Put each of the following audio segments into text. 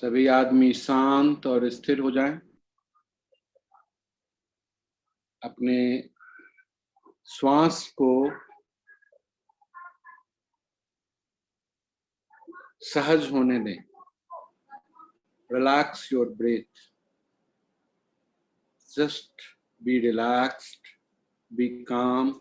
सभी आदमी शांत और स्थिर हो जाएं। अपने श्वास को सहज होने दें। Relax your breath. Just be relaxed, be calm.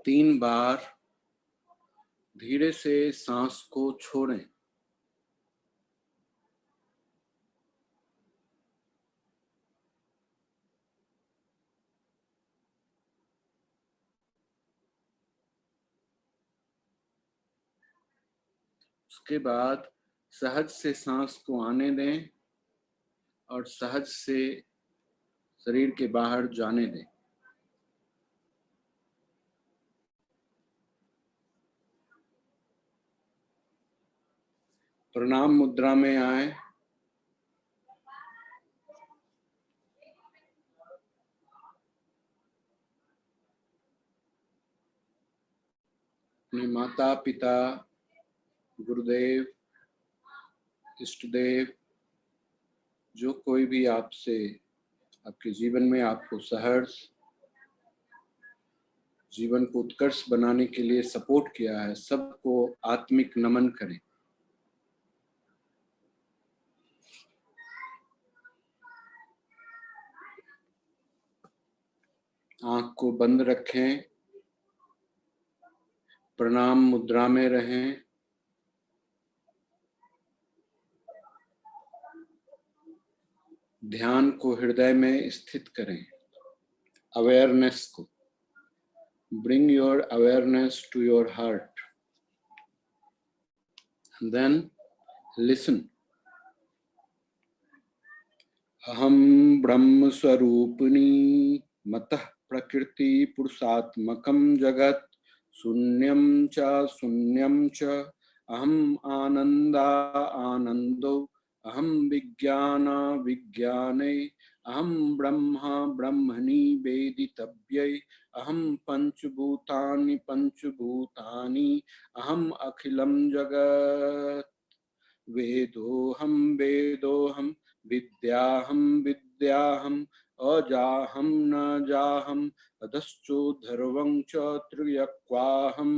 तीन बार धीरे से सांस को छोड़ें। उसके बाद सहज से सांस को आने दें और सहज से शरीर के बाहर जाने दें। प्रणाम मुद्रा में आए। अपने माता पिता, गुरुदेव, इष्टदेव, जो कोई भी आपसे आपके जीवन में आपको सहर्ष, जीवन को उत्कर्ष बनाने के लिए सपोर्ट किया है, सबको आत्मिक नमन करें। आंख को बंद रखें, प्रणाम मुद्रा में रहें। ध्यान को हृदय में स्थित करें। अवेयरनेस को bring your awareness to your heart and then listen. अहम ब्रह्म स्वरूपिणी मतः प्रकृति पुरुषात्मकं जगत् शून्यं च शून्यं च अहम आनंदा आनंदो अहम विज्ञान विज्ञाने अहम ब्रह्मा ब्रह्मणि वेदितव्ये अहम पंचभूतानि पंचभूतानि अहम अखिलं जगत् वेदोहम वेदोहम विद्याहम विद्याहम अजाहम न जाहम अधश्चोधर्वं च त्र्यक्वाहम।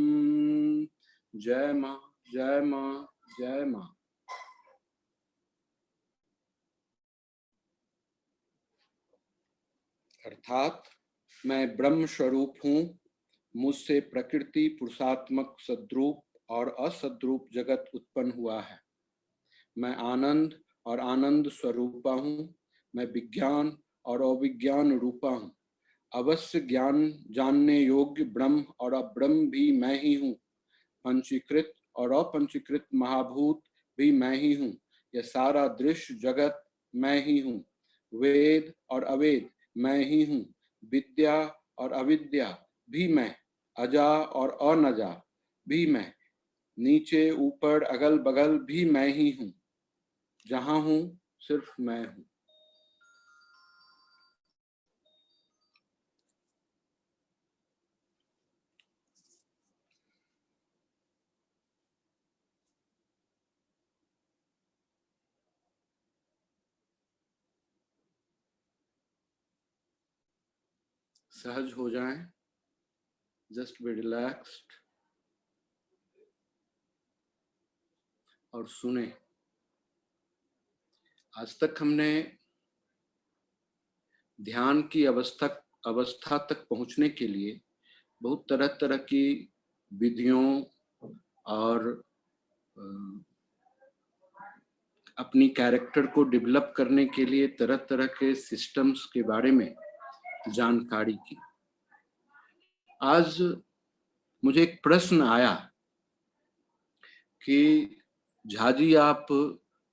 जय मां, जय मां, जय मां। अर्थात मैं ब्रह्म स्वरूप हूँ, मुझसे प्रकृति पुरुषात्मक सद्रूप और असद्रूप जगत उत्पन्न हुआ है। मैं आनंद और आनंद स्वरूपा हूँ, मैं विज्ञान और अविज्ञान रूपा हूँ। अवश्य ज्ञान जानने योग्य ब्रह्म और अब्रह्म भी मैं ही हूँ। पंचीकृत और अपंचीकृत महाभूत भी मैं ही हूँ। यह सारा दृश्य जगत मैं ही हूँ। वेद और अवेद मैं ही हूँ। विद्या और अविद्या भी मैं, अजा और अनजा भी मैं, नीचे ऊपर अगल बगल भी मैं ही हूँ। जहां हूं सिर्फ मैं हूं। सहज हो जाएं, जस्ट बी रिलैक्स्ड और सुने। आज तक हमने ध्यान की अवस्था तक पहुंचने के लिए बहुत तरह तरह की विधियों और अपनी कैरेक्टर को डेवलप करने के लिए तरह तरह के सिस्टम्स के बारे में जानकारी की। आज मुझे एक प्रश्न आया कि झाजी आप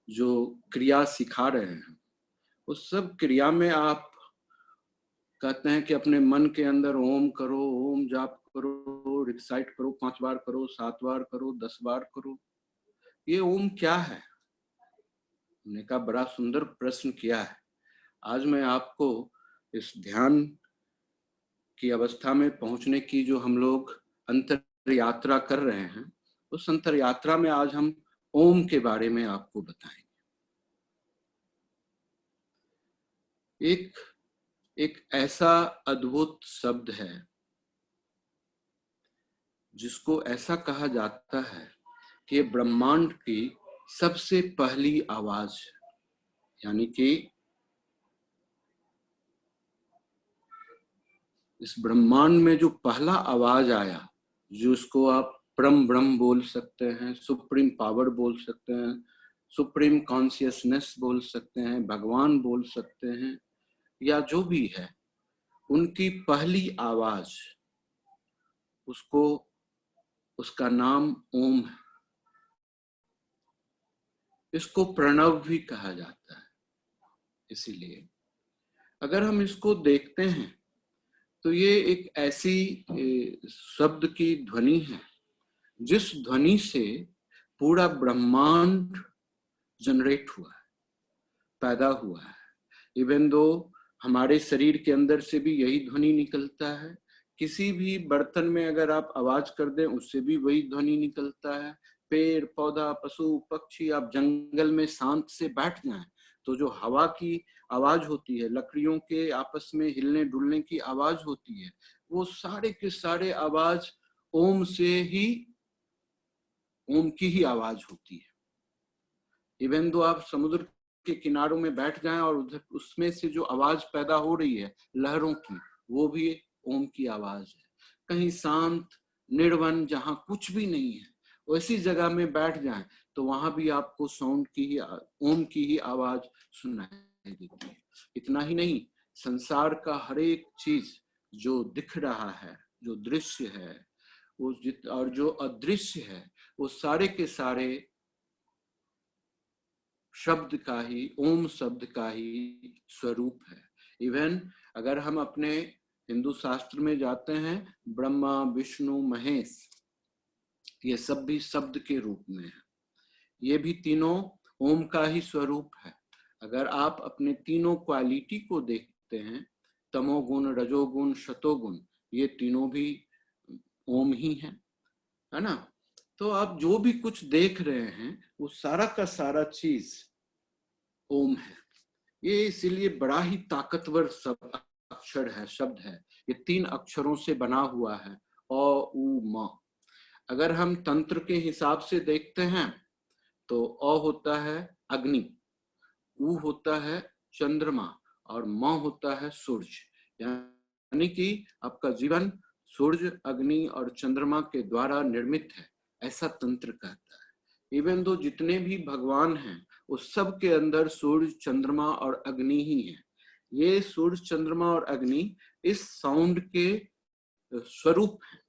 जो क्रिया सिखा रहे हैं उस सब क्रिया में आप कहते हैं कि अपने मन के अंदर ओम करो, ओम जाप करो, रिसाइट करो, 5 बार करो, 7 बार करो, 10 बार करो। ये ओम क्या है? हमने कहा बड़ा सुंदर प्रश्न किया है। आज मैं आपको इस ध्यान की अवस्था में पहुंचने की जो हम लोग अंतर यात्रा कर रहे हैं, उस अंतर यात्रा में आज हम ओम के बारे में आपको बताएंगे। एक ऐसा अद्भुत शब्द है जिसको ऐसा कहा जाता है कि ये ब्रह्मांड की सबसे पहली आवाज है। यानी कि इस ब्रह्मांड में जो पहला आवाज आया, जो उसको आप परम ब्रह्म बोल सकते हैं, सुप्रीम पावर बोल सकते हैं, सुप्रीम कॉन्शियसनेस बोल सकते हैं, भगवान बोल सकते हैं, या जो भी है, उनकी पहली आवाज, उसका नाम ओम है। इसको प्रणव भी कहा जाता है। इसीलिए अगर हम इसको देखते हैं तो ये एक ऐसी शब्द की ध्वनि है जिस ध्वनि से पूरा ब्रह्मांड जनरेट हुआ है, पैदा हुआ है। इवन दो हमारे शरीर के अंदर से भी यही ध्वनि निकलता है। किसी भी बर्तन में अगर आप आवाज कर दें उससे भी वही ध्वनि निकलता है। पेड़ पौधा पशु पक्षी, आप जंगल में शांत से बैठ जाएं तो जो हवा की आवाज होती है, लकड़ियों के आपस में हिलने डुलने की आवाज होती है, वो सारे के सारे आवाज ओम से ही, ओम की ही आवाज होती है। इवन दो आप समुद्र के किनारों में बैठ जाएं और उधर उसमें से जो आवाज पैदा हो रही है लहरों की, वो भी ओम की आवाज है। कहीं शांत निर्वन जहां कुछ भी नहीं है वैसी जगह में बैठ जाएं तो वहां भी आपको साउंड की ही, ओम की ही आवाज सुनाई देती है। इतना ही नहीं, संसार का हर एक चीज जो दिख रहा है, जो दृश्य है, वो और जो अदृश्य है, वो सारे के सारे शब्द का ही, ओम शब्द का ही स्वरूप है। इवन अगर हम अपने हिंदू शास्त्र में जाते हैं, ब्रह्मा विष्णु महेश, ये सब भी शब्द के रूप में है। ये भी तीनों ओम का ही स्वरूप है। अगर आप अपने तीनों क्वालिटी को देखते हैं, तमोगुण रजोगुण शतोगुण, ये तीनों भी ओम ही है ना। तो आप जो भी कुछ देख रहे हैं वो सारा का सारा चीज ओम है। ये इसीलिए बड़ा ही ताकतवर अक्षर है, शब्द है। ये 3 अक्षरों से बना हुआ है, अ उ म। अगर हम तंत्र के हिसाब से देखते हैं तो अ होता है अग्नि, उ होता है चंद्रमा और म होता है सूर्य। यानी कि आपका जीवन सूर्य अग्नि और चंद्रमा के द्वारा निर्मित है, ऐसा तंत्र कहता है। इवन दो जितने भी भगवान हैं उस सब के अंदर सूर्य चंद्रमा और अग्नि ही है। ये सूर्य चंद्रमा और अग्नि इस साउंड के स्वरूप हैं।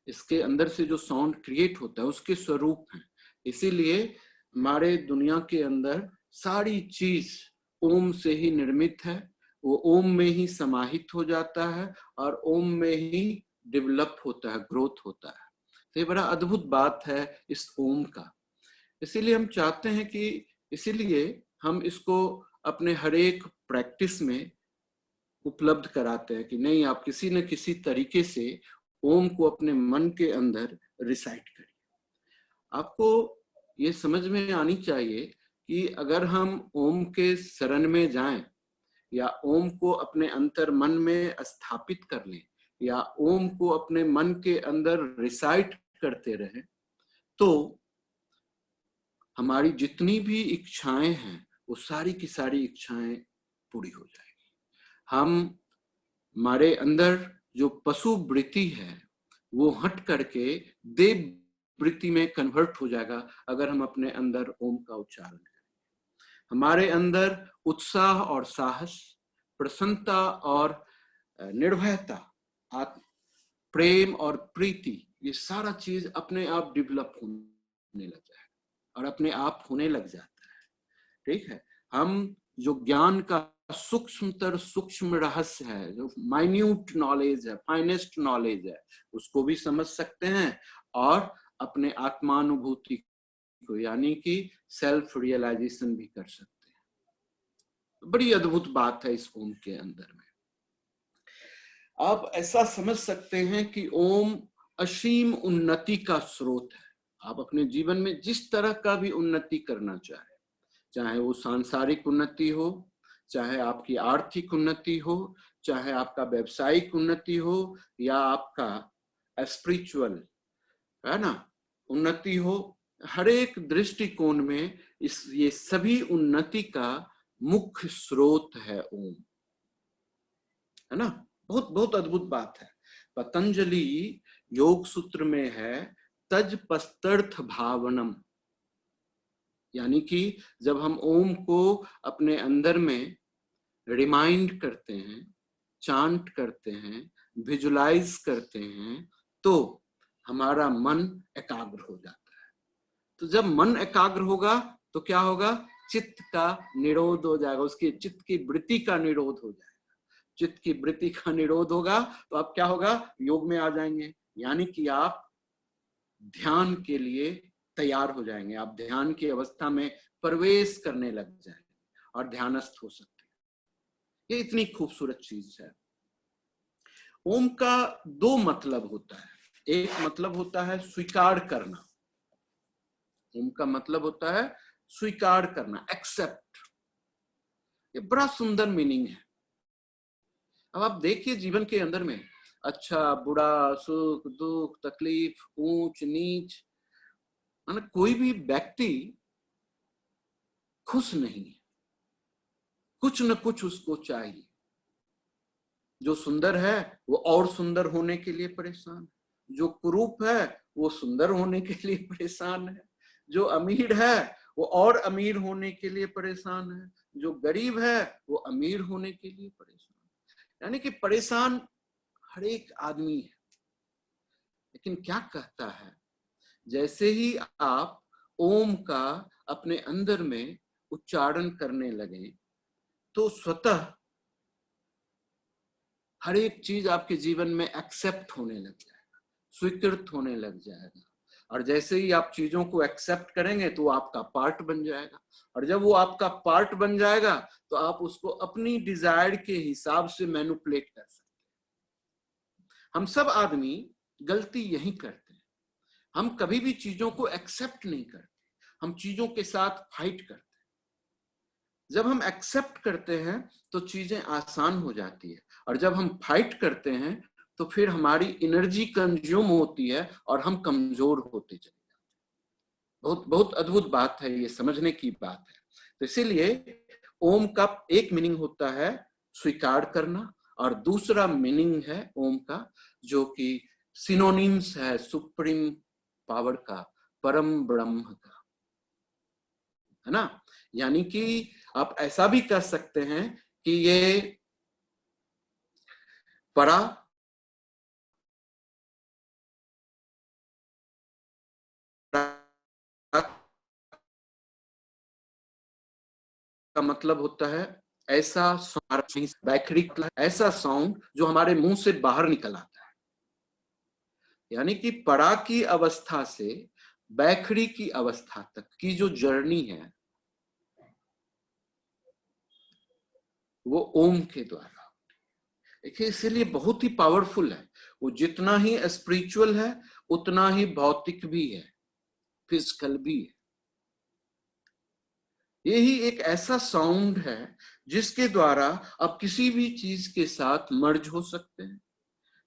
इसके अंदर से जो साउंड क्रिएट होता है उसके स्वरूप हैं। इसीलिए हमारे दुनिया के अंदर सारी चीज ओम से ही निर्मित है, वो ओम में ही समाहित हो जाता है और ओम में ही डेवलप होता है, ग्रोथ होता है। तो ये बड़ा अद्भुत बात है इस ओम का। इसीलिए हम चाहते हैं कि, इसीलिए हम इसको अपने हर एक प्रैक्टिस में उपलब्ध कराते हैं कि नहीं, आप किसी न किसी तरीके से ओम को अपने मन के अंदर रिसाइट करिए। आपको ये समझ में आनी चाहिए कि अगर हम ओम के शरण में जाएं या ओम को अपने अंतर मन में स्थापित कर लें या ओम को अपने मन के अंदर रिसाइट करते रहें, तो हमारी जितनी भी इच्छाएं हैं वो सारी की सारी इच्छाएं पूरी हो जाएगी। हमारे अंदर जो पशु वृत्ति है वो हट करके देव वृत्ति में कन्वर्ट हो जाएगा अगर हम अपने अंदर ओम का उच्चारण करें। हमारे अंदर उत्साह और साहस, प्रसन्नता और निर्भयता, प्रेम और प्रीति, ये सारा चीज अपने आप डेवलप होने लग जाएगा और अपने आप होने लग जाता है। ठीक है, हम जो ज्ञान का सूक्ष्मतर सूक्ष्म रहस्य है, जो माइन्यूट नॉलेज है, फाइनेस्ट नॉलेज है, उसको भी समझ सकते हैं और अपने आत्मानुभूति को यानी कि सेल्फ रियलाइजेशन भी कर सकते हैं। बड़ी अद्भुत बात है इस ओम के अंदर में। आप ऐसा समझ सकते हैं कि ओम असीम उन्नति का स्रोत है। आप अपने जीवन में जिस तरह का भी उन्नति करना चाहे वो सांसारिक उन्नति हो, चाहे आपकी आर्थिक उन्नति हो, चाहे आपका व्यवसायिक उन्नति हो, या आपका स्पिरिचुअल है ना उन्नति हो, हर एक दृष्टिकोण में ये सभी उन्नति का मुख्य स्रोत है ओम, है ना। बहुत बहुत अद्भुत बात है। पतंजलि योग सूत्र में है तज पस्तर्थ भावनम, यानी कि जब हम ओम को अपने अंदर में रिमाइंड करते हैं, चांट करते हैं, विजुलाइज करते हैं, तो हमारा मन एकाग्र हो जाता है। तो जब मन एकाग्र होगा तो क्या होगा, चित्त का निरोध हो जाएगा, उसकी चित्त की वृत्ति का निरोध हो जाएगा। चित्त की वृत्ति का निरोध होगा तो आप क्या होगा, योग में आ जाएंगे, यानी कि आप ध्यान के लिए तैयार हो जाएंगे, आप ध्यान की अवस्था में प्रवेश करने लग जाएंगे और ध्यानस्थ हो सकते हैं। ये इतनी खूबसूरत चीज है। ओम का दो मतलब होता है। एक मतलब होता है स्वीकार करना, ओम का मतलब होता है स्वीकार करना, एक्सेप्ट। ये बड़ा सुंदर मीनिंग है। अब आप देखिए जीवन के अंदर में अच्छा बुरा, सुख दुख, तकलीफ, ऊंच नीच, कोई भी व्यक्ति खुश नहीं है, कुछ न कुछ उसको चाहिए। जो सुंदर है वो और सुंदर होने के लिए परेशान है, जो कुरूप है वो सुंदर होने के लिए परेशान है, जो अमीर है वो और अमीर होने के लिए परेशान है, जो गरीब है वो अमीर होने के लिए परेशान है। यानी कि परेशान हर एक आदमी है। लेकिन क्या कहता है, जैसे ही आप ओम का अपने अंदर में उच्चारण करने लगे तो स्वतः हर एक चीज आपके जीवन में एक्सेप्ट होने लग जाएगा, स्वीकृत होने लग जाएगा। और जैसे ही आप चीजों को एक्सेप्ट करेंगे तो आपका पार्ट बन जाएगा, और जब वो आपका पार्ट बन जाएगा तो आप उसको अपनी डिजायर के हिसाब से मैनिपुलेट कर सकते हैं। हम सब आदमी गलती यही करते हैं, हम कभी भी चीजों को एक्सेप्ट नहीं करते, हम चीजों के साथ फाइट करते हैं। जब हम एक्सेप्ट करते हैं तो चीजें आसान हो जाती है, और जब हम फाइट करते हैं तो फिर हमारी एनर्जी कंज्यूम होती है और हम कमजोर होते चले जाते हैं। बहुत बहुत अद्भुत बात है, ये समझने की बात है। तो इसीलिए ओम का एक मीनिंग होता है स्वीकार करना, और दूसरा मीनिंग है ओम का जो कि सिनोनिम्स है सुप्रीम पावर का, परम ब्रह्म का, है ना। यानी कि आप ऐसा भी कह सकते हैं कि ये परा का मतलब होता है ऐसा ऐसा साउंड जो हमारे मुंह से बाहर निकल आता है। यानी कि परा की अवस्था से बैखड़ी की अवस्था तक की जो जर्नी है वो ओम के द्वारा। देखिए इसीलिए बहुत ही पावरफुल है। वो जितना ही स्पिरिचुअल है उतना ही भौतिक भी है, फिजिकल भी है। यही एक ऐसा साउंड है जिसके द्वारा आप किसी भी चीज के साथ मर्ज हो सकते हैं।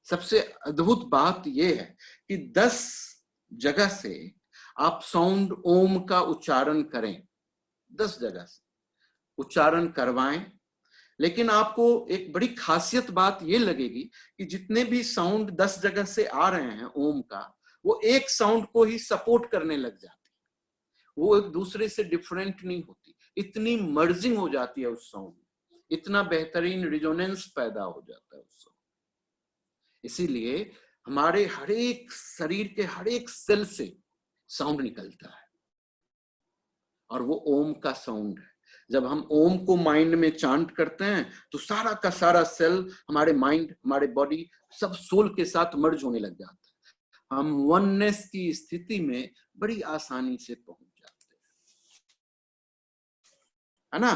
सबसे अद्भुत बात यह है कि 10 जगह से आप साउंड ओम का उच्चारण करें, 10 जगह से उच्चारण करवाएं। लेकिन आपको एक बड़ी खासियत बात यह लगेगी कि जितने भी साउंड 10 जगह से आ रहे हैं ओम का, वो एक साउंड को ही सपोर्ट करने लग जाते हैं, वो एक दूसरे से डिफरेंट नहीं होती। इतनी मर्जिंग हो जाती है उस साउंड में, इतना बेहतरीन रिजोनेंस पैदा हो जाता है उस साउंड। इसीलिए हमारे हर एक शरीर के हर एक सेल से साउंड निकलता है, और वो ओम का साउंड है। जब हम ओम को माइंड में चांट करते हैं तो सारा का सारा सेल, हमारे माइंड, हमारे बॉडी, सब सोल के साथ मर्ज होने लग जाता है। हम वननेस की स्थिति में बड़ी आसानी से पहुंच जाते हैं, है ना।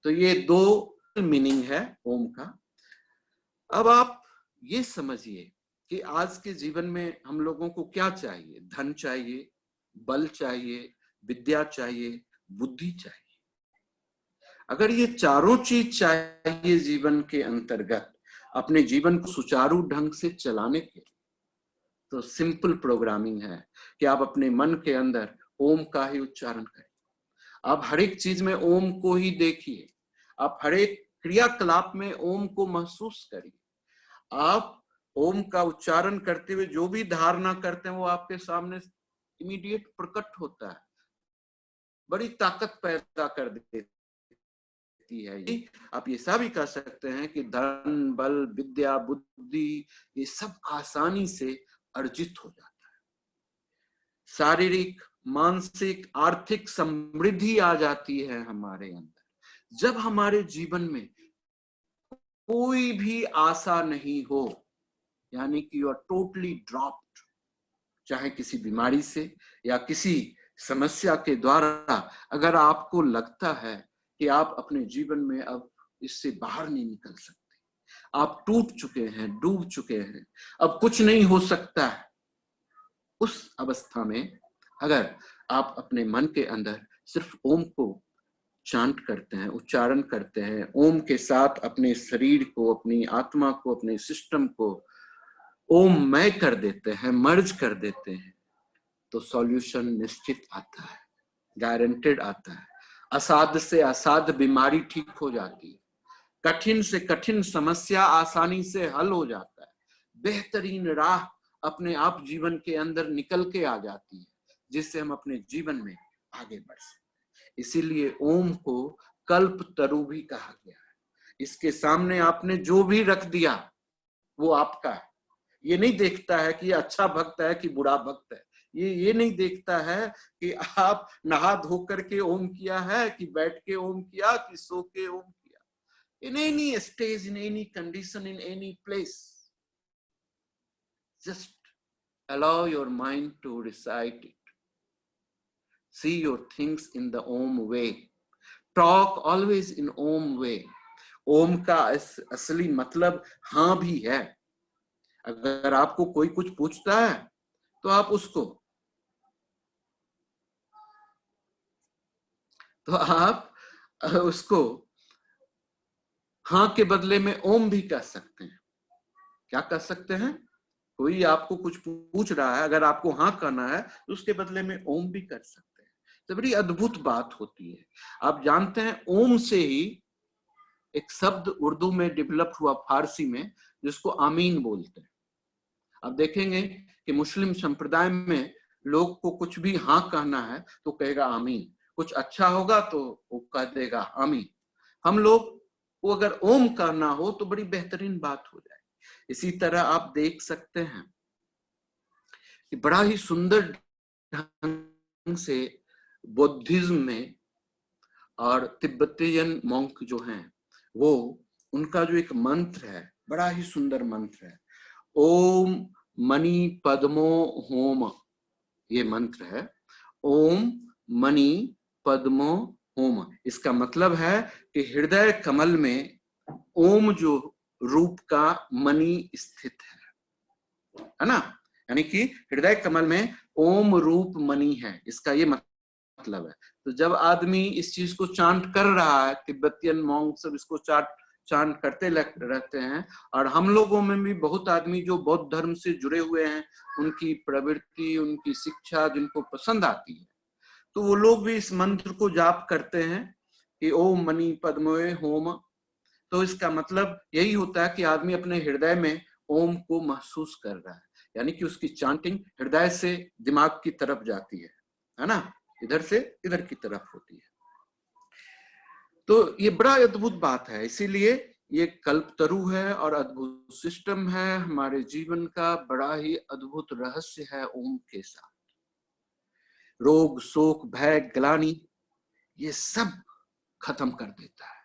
तो ये दो मीनिंग है ओम का। अब आप ये समझिए कि आज के जीवन में हम लोगों को क्या चाहिए। धन चाहिए, बल चाहिए, विद्या चाहिए, बुद्धि चाहिए। अगर ये चारों चीज चाहिए जीवन के अंतर्गत अपने जीवन को सुचारू ढंग से चलाने के, तो सिंपल प्रोग्रामिंग है कि आप अपने मन के अंदर ओम का ही उच्चारण करें। आप हर एक चीज में ओम को ही देखिए, आप हर एक क्रियाकलाप में ओम को महसूस करिए। आप ओम का उच्चारण करते हुए जो भी धारणा करते हैं वो आपके सामने इमीडिएट प्रकट होता है, बड़ी ताकत पैदा कर देती है। आप ये सब भी कह सकते हैं कि धन, बल, विद्या, बुद्धि, ये सब आसानी से अर्जित हो जाता है। शारीरिक, मानसिक, आर्थिक समृद्धि आ जाती है हमारे अंदर जब हमारे जीवन में कोई भी आशा नहीं हो, यानी कि यू आर टोटली ड्रॉप्ड, चाहे किसी बीमारी से या किसी समस्या के द्वारा। अगर आपको लगता है कि आप अपने जीवन में अब इससे बाहर नहीं निकल सकते, आप टूट चुके हैं, डूब चुके हैं, अब कुछ नहीं हो सकता है, उस अवस्था में अगर आप अपने मन के अंदर सिर्फ ओम को चांट करते हैं, उच्चारण करते हैं, ओम के साथ अपने शरीर को, अपनी आत्मा को, अपने सिस्टम को ओममय कर देते हैं, मर्ज कर देते हैं, तो सॉल्यूशन निश्चित आता है, गारंटेड आता है। असाध्य से असाध्य बीमारी ठीक हो जाती है, कठिन से कठिन समस्या आसानी से हल हो जाता है, बेहतरीन राह अपने आप जीवन के अंदर निकल के आ जाती है, जिससे हम अपने जीवन में आगे बढ़ सकते। इसीलिए ओम को कल्प तरु भी कहा गया है। इसके सामने आपने जो भी रख दिया वो आपका है। ये नहीं देखता है कि अच्छा भक्त है कि बुरा भक्त है, ये नहीं देखता है कि आप नहा धो करके ओम किया है कि बैठ के ओम किया कि सो के ओम किया। In any stage, in any condition, in any place, just allow your mind to recite it. See your things in the Om way. Talk always in Om way. ओम का असली मतलब हाँ भी है। अगर आपको कोई कुछ पूछता है तो आप उसको हाँ के बदले में ओम भी कह सकते हैं। क्या कह सकते हैं? कोई आपको कुछ पूछ रहा है, अगर आपको हाँ कहना है तो उसके बदले में ओम भी कर सकते हैं। तो बड़ी अद्भुत बात होती है। आप जानते हैं ओम से ही एक शब्द उर्दू में डेवलप हुआ, फारसी में, जिसको आमीन बोलते हैं। आप देखेंगे कि मुस्लिम संप्रदाय में लोग को कुछ भी हाँ कहना है तो कहेगा आमीन, कुछ अच्छा होगा तो वो कह देगा आमीन। हम लोग को अगर ओम कहना हो तो बड़ी बेहतरीन बात हो जाए। इसी तरह आप देख सकते हैं कि बड़ा ही सुंदर ढंग से बुद्धिज्म में और तिब्बतियन मॉन्क जो हैं, वो उनका जो एक मंत्र है, बड़ा ही सुंदर मंत्र है, ओम मणि पद्मो होम। ये मंत्र है ओम मणि पद्मो होम। इसका मतलब है कि हृदय कमल में ओम जो रूप का मणि स्थित है ना। यानी कि हृदय कमल में ओम रूप मणि है, इसका ये मतलब है। तो जब आदमी इस चीज को चांट कर रहा है, तिब्बतियन मॉन्क सब इसको चांट करते रहते हैं, और हम लोगों में भी बहुत आदमी जो बौद्ध धर्म से जुड़े हुए हैं, उनकी प्रवृत्ति, उनकी शिक्षा जिनको पसंद आती है, तो वो लोग भी इस मंत्र को जाप करते हैं कि ओम मणि पद्मोए होम। तो इसका मतलब यही होता है कि आदमी अपने हृदय में ओम को महसूस कर रहा है, यानी कि उसकी चांटिंग हृदय से दिमाग की तरफ जाती है ना, इधर से इधर की तरफ होती है। तो ये बड़ा अद्भुत बात है। इसीलिए ये कल्पतरु है और अद्भुत सिस्टम है हमारे जीवन का, बड़ा ही अद्भुत रहस्य है ओम के साथ। रोग, शोक, भय, ग्लानि, ये सब खत्म कर देता है।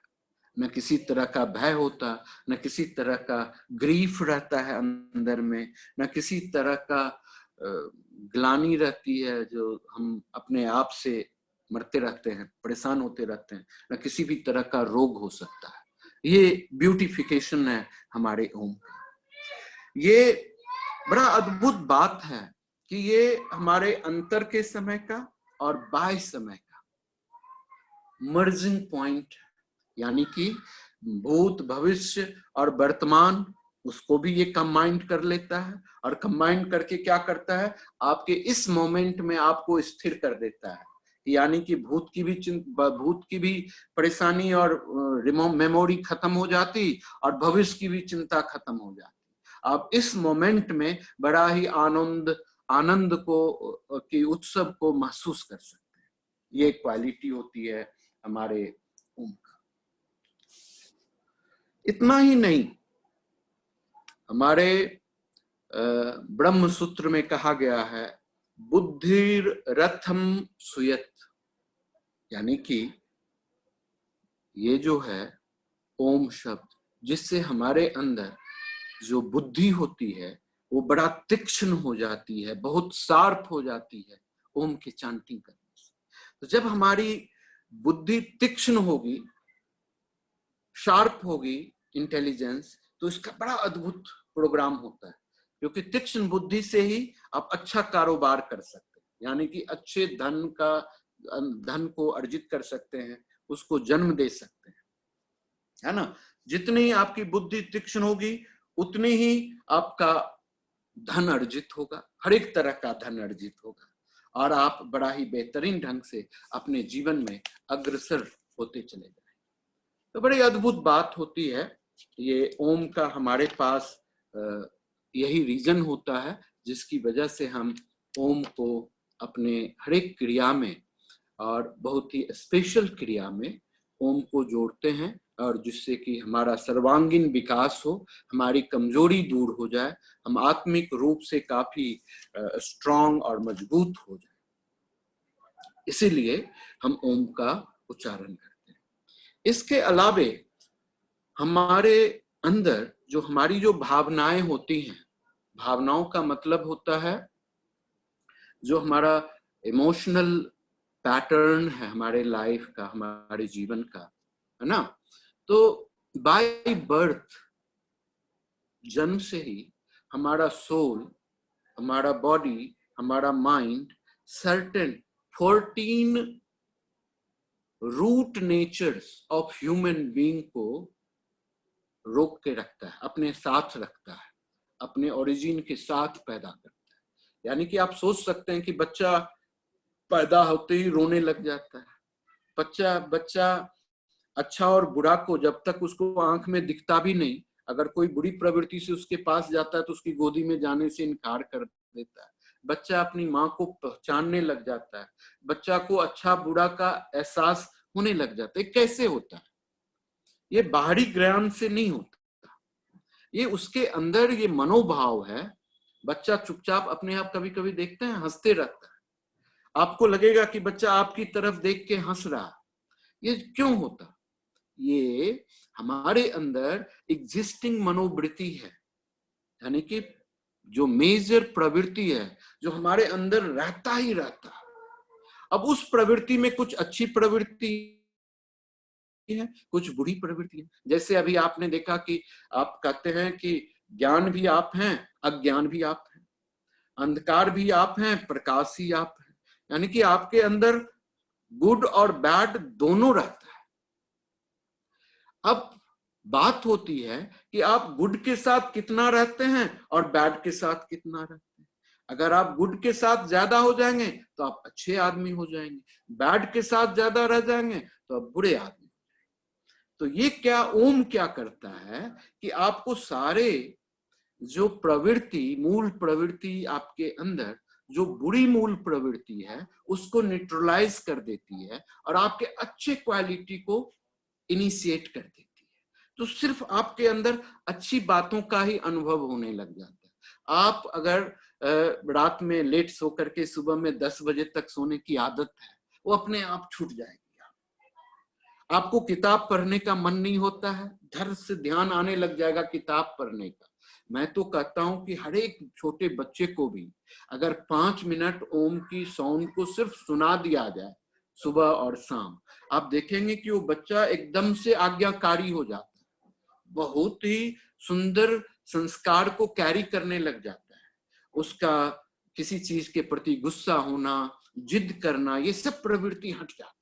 न किसी तरह का भय होता, न किसी तरह का ग्रीफ रहता है अंदर में, न किसी तरह का ग्लानि रहती है जो हम अपने आप से मरते रहते हैं, परेशान होते रहते हैं, न किसी भी तरह का रोग हो सकता है। ये ब्यूटिफिकेशन है हमारे ओम का। ये बड़ा अद्भुत बात है कि ये हमारे अंतर के समय का और बाह्य समय का मर्जिंग पॉइंट, यानी कि भूत, भविष्य और वर्तमान, उसको भी ये कंबाइंड कर लेता है। और कंबाइंड करके क्या करता है, आपके इस मोमेंट में आपको स्थिर कर देता है। यानी कि भूत की भी परेशानी और मेमोरी खत्म हो जाती और भविष्य की भी चिंता खत्म हो जाती। आप इस मोमेंट में बड़ा ही आनंद को की उत्सव को महसूस कर सकते हैं। ये क्वालिटी होती है हमारे ओम का। इतना ही नहीं, हमारे ब्रह्म सूत्र में कहा गया है बुद्धिर रथम सुयत, यानी कि ये जो है ओम शब्द, जिससे हमारे अंदर जो बुद्धि होती है वो बड़ा तीक्ष्ण हो जाती है, बहुत शार्प हो जाती है ओम के चांटिंग करने से। तो जब हमारी बुद्धि तीक्ष्ण होगी, शार्प होगी, इंटेलिजेंस, तो इसका बड़ा अद्भुत प्रोग्राम होता है, क्योंकि तीक्ष्ण बुद्धि से ही आप अच्छा कारोबार कर सकते हैं, यानी कि अच्छे धन को अर्जित कर सकते हैं, उसको जन्म दे सकते हैं, है ना। जितनी आपकी बुद्धि तीक्ष्ण होगी उतनी ही आपका धन अर्जित होगा, हर एक तरह का धन अर्जित होगा, और आप बड़ा ही बेहतरीन ढंग से अपने जीवन में अग्रसर होते चले जाएंगे। तो बड़ी अद्भुत बात होती है ये ओम का। हमारे पास यही रीजन होता है जिसकी वजह से हम ओम को अपने हर एक क्रिया में और बहुत ही स्पेशल क्रिया में ओम को जोड़ते हैं, और जिससे कि हमारा सर्वांगीण विकास हो, हमारी कमजोरी दूर हो जाए, हम आत्मिक रूप से काफी स्ट्रांग और मजबूत हो जाए। इसीलिए हम ओम का उच्चारण करते हैं। इसके अलावे हमारे अंदर जो हमारी जो भावनाएं होती हैं, भावनाओं का मतलब होता है जो हमारा इमोशनल पैटर्न है हमारे लाइफ का, हमारे जीवन का, है ना। तो बाय बर्थ, जन्म से ही हमारा सोल, हमारा बॉडी, हमारा mind certain 14 root natures of human being को रोक के रखता है, अपने साथ रखता है, अपने ओरिजिन के साथ पैदा करता है। यानी कि आप सोच सकते हैं कि बच्चा पैदा होते ही रोने लग जाता है। बच्चा अच्छा और बुरा को जब तक उसको आंख में दिखता भी नहीं, अगर कोई बुरी प्रवृत्ति से उसके पास जाता है तो उसकी गोदी में जाने से इनकार कर देता है। बच्चा अपनी माँ को पहचानने लग जाता है, बच्चा को अच्छा बुरा का एहसास होने लग जाता है। कैसे होता है? ये बाहरी ज्ञान से नहीं होता, ये उसके अंदर ये मनोभाव है। बच्चा चुपचाप अपने आप कभी कभी देखते हैं हंसते रहता है, आपको लगेगा कि बच्चा आपकी तरफ देख के हंस रहा। ये क्यों होता? ये हमारे अंदर एग्जिस्टिंग मनोवृत्ति है, यानी कि जो मेजर प्रवृत्ति है जो हमारे अंदर रहता ही रहता है। अब उस प्रवृत्ति में कुछ अच्छी प्रवृत्ति है, कुछ बुरी प्रवृत्ति है। जैसे अभी आपने देखा कि आप कहते हैं कि ज्ञान भी आप हैं, अज्ञान भी आप हैं, अंधकार भी आप हैं, प्रकाश ही आप हैं, यानी कि आपके अंदर गुड और बैड दोनों रहता है। अब बात होती है कि आप गुड के साथ कितना रहते हैं और बैड के साथ कितना रहते हैं। अगर आप गुड के साथ ज्यादा हो जाएंगे तो आप अच्छे आदमी हो जाएंगे, बैड के साथ ज्यादा रह जाएंगे तो आप बुरे आदमी। तो ये क्या ओम क्या करता है कि आपको सारे जो प्रवृत्ति, मूल प्रवृत्ति आपके अंदर जो बुरी मूल प्रवृत्ति है उसको न्यूट्रलाइज कर देती है और आपके अच्छे क्वालिटी को इनिशिएट कर देती है। तो सिर्फ आपके अंदर अच्छी बातों का ही अनुभव होने लग जाता है। आप अगर रात में लेट सो करके सुबह में 10 बजे तक सोने की आदत है, वो अपने आप छूट जाएगी। आपको किताब पढ़ने का मन नहीं होता है, धर से ध्यान आने लग जाएगा किताब पढ़ने का। मैं तो कहता हूं कि हर एक छोटे बच्चे को भी अगर 5 मिनट ओम की साउंड को सिर्फ सुना दिया जाए सुबह और शाम, आप देखेंगे कि वो बच्चा एकदम से आज्ञाकारी हो जाता है, बहुत ही सुंदर संस्कार को कैरी करने लग जाता है। उसका किसी चीज के प्रति गुस्सा होना, जिद करना, ये सब प्रवृत्ति हट जाती है।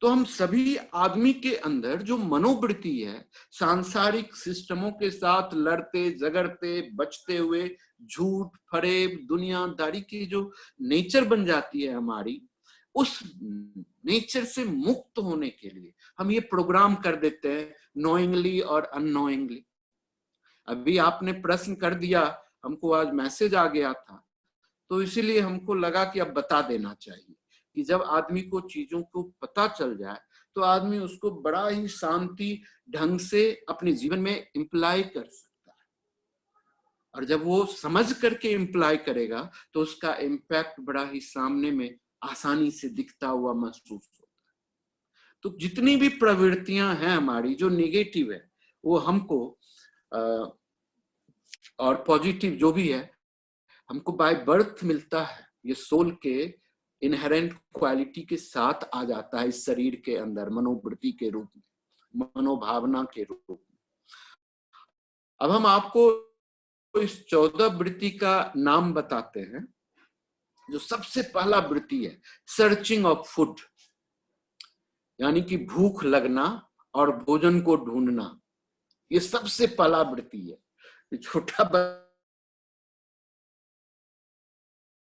तो हम सभी आदमी के अंदर जो मनोवृत्ति है, सांसारिक सिस्टमों के साथ लड़ते झगड़ते बचते हुए, झूठ फरेब दुनियादारी की जो नेचर बन जाती है हमारी, उस नेचर से मुक्त होने के लिए हम ये प्रोग्राम कर देते हैं नोइंगली और अननोइंगली। अभी आपने प्रश्न कर दिया, हमको आज मैसेज आ गया था, तो इसीलिए हमको लगा कि अब बता देना चाहिए कि जब आदमी को चीजों को पता चल जाए तो आदमी उसको बड़ा ही शांति ढंग से अपने जीवन में इम्प्लाई कर सकता है, और जब वो समझ करके इम्प्लाई करेगा तो उसका इम्पैक्ट बड़ा ही सामने में आसानी से दिखता हुआ महसूस होता है। तो जितनी भी प्रवृत्तियां हैं हमारी जो निगेटिव है, वो हमको और पॉजिटिव जो भी है हमको बाय बर्थ मिलता है। ये सोल के इनहेरेंट क्वालिटी के साथ आ जाता है इस शरीर के अंदर, मनोवृत्ति के रूप में, मनोभावना के रूप में। अब हम आपको इस 14 वृत्ति का नाम बताते हैं। जो सबसे पहला वृत्ति है सर्चिंग ऑफ फूड, यानी कि भूख लगना और भोजन को ढूंढना, ये सबसे पहला वृत्ति है। छोटा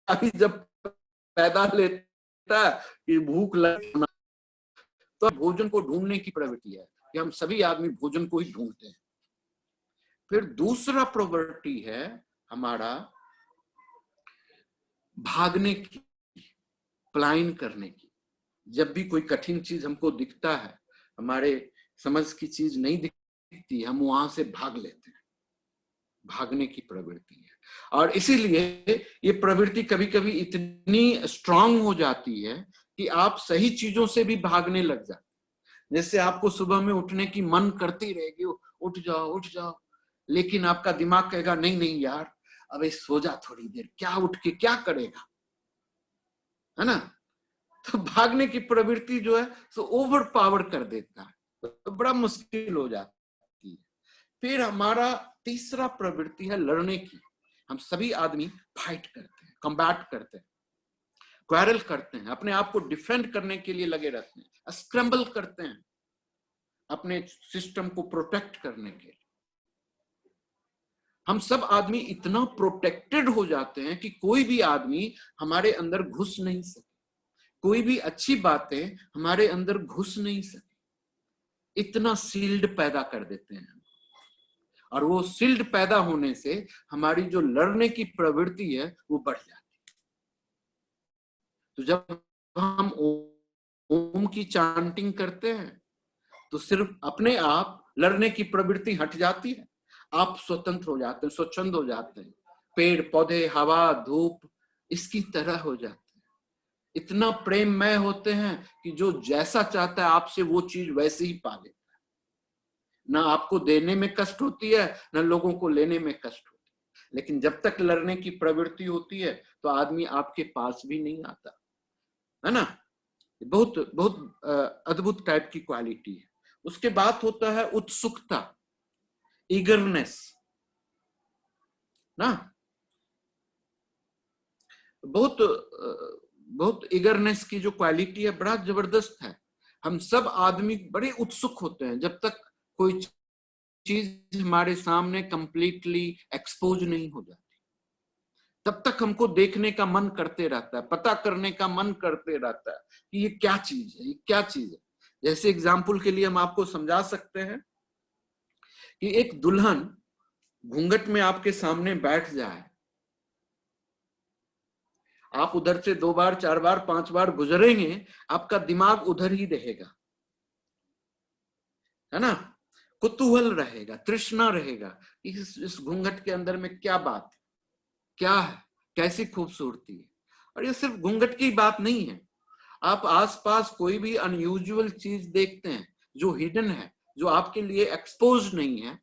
अभी जब पैदा लेता है कि भूख लगना, तो भोजन को ढूंढने की प्रवृत्ति है कि हम सभी आदमी भोजन को ही ढूंढते हैं। फिर दूसरा प्रवृत्ति है हमारा भागने की, प्लाइन करने की। जब भी कोई कठिन चीज हमको दिखता है, हमारे समझ की चीज नहीं दिखती, हम वहां से भाग लेते हैं, भागने की प्रवृत्ति है। और इसीलिए ये प्रवृत्ति कभी कभी इतनी स्ट्रांग हो जाती है कि आप सही चीजों से भी भागने लग जाते हैं। जैसे आपको सुबह में उठने की मन करती रहेगी, उठ जाओ उठ जाओ, लेकिन आपका दिमाग कहेगा नहीं नहीं यार, अबे सो जा थोड़ी देर, क्या उठ के क्या करेगा, है ना। तो भागने की प्रवृत्ति जो है सो ओवर पावर कर देता है, तो बड़ा मुश्किल हो जाती है। फिर हमारा तीसरा प्रवृत्ति है लड़ने की। हम सभी आदमी फाइट करते हैं, कम्बैट करते हैं, क्वारल करते हैं, अपने आप को डिफेंड करने के लिए लगे रहते हैं, स्क्रैम्बल करते हैं अपने सिस्टम को प्रोटेक्ट करने के लिए। हम सब आदमी इतना प्रोटेक्टेड हो जाते हैं कि कोई भी आदमी हमारे अंदर घुस नहीं सके, कोई भी अच्छी बातें हमारे अंदर घुस नहीं सके, इतना सील्ड पैदा कर देते हैं। और वो सील्ड पैदा होने से हमारी जो लड़ने की प्रवृत्ति है वो बढ़ जाती है। तो जब हम ओम की चांटिंग करते हैं तो सिर्फ अपने आप लड़ने की प्रवृत्ति हट जाती है, आप स्वतंत्र हो जाते हैं, स्वच्छंद हो जाते हैं, पेड़ पौधे हवा धूप इसकी तरह हो जाते हैं, इतना प्रेममय होते हैं कि जो जैसा चाहता है आपसे वो चीज वैसे ही पा लेता है। ना आपको देने में कष्ट होती है, ना लोगों को लेने में कष्ट होती है। लेकिन जब तक लड़ने की प्रवृत्ति होती है तो आदमी आपके पास भी नहीं आता, है ना। बहुत बहुत अद्भुत टाइप की क्वालिटी है। उसके बाद होता है उत्सुकता, ईगरनेस ना, बहुत बहुत ईगरनेस की जो क्वालिटी है बड़ा जबरदस्त है। हम सब आदमी बड़े उत्सुक होते हैं जब तक कोई चीज हमारे सामने कंप्लीटली एक्सपोज नहीं हो जाती, तब तक हमको देखने का मन करते रहता है, पता करने का मन करते रहता है कि ये क्या चीज है, ये क्या चीज है। जैसे एग्जाम्पल के लिए हम आपको समझा सकते हैं कि एक दुल्हन घूंघट में आपके सामने बैठ जाए, आप उधर से 2 बार 4 बार 5 बार गुजरेंगे, आपका दिमाग उधर ही रहेगा, है ना। कुतूहल रहेगा, तृष्णा रहेगा, इस घूंघट के अंदर में क्या बात है, क्या है, कैसी खूबसूरती है। और ये सिर्फ घूंघट की बात नहीं है, आप आसपास कोई भी अनयूजुअल चीज देखते हैं जो हिडन है, जो आपके लिए एक्सपोज नहीं है,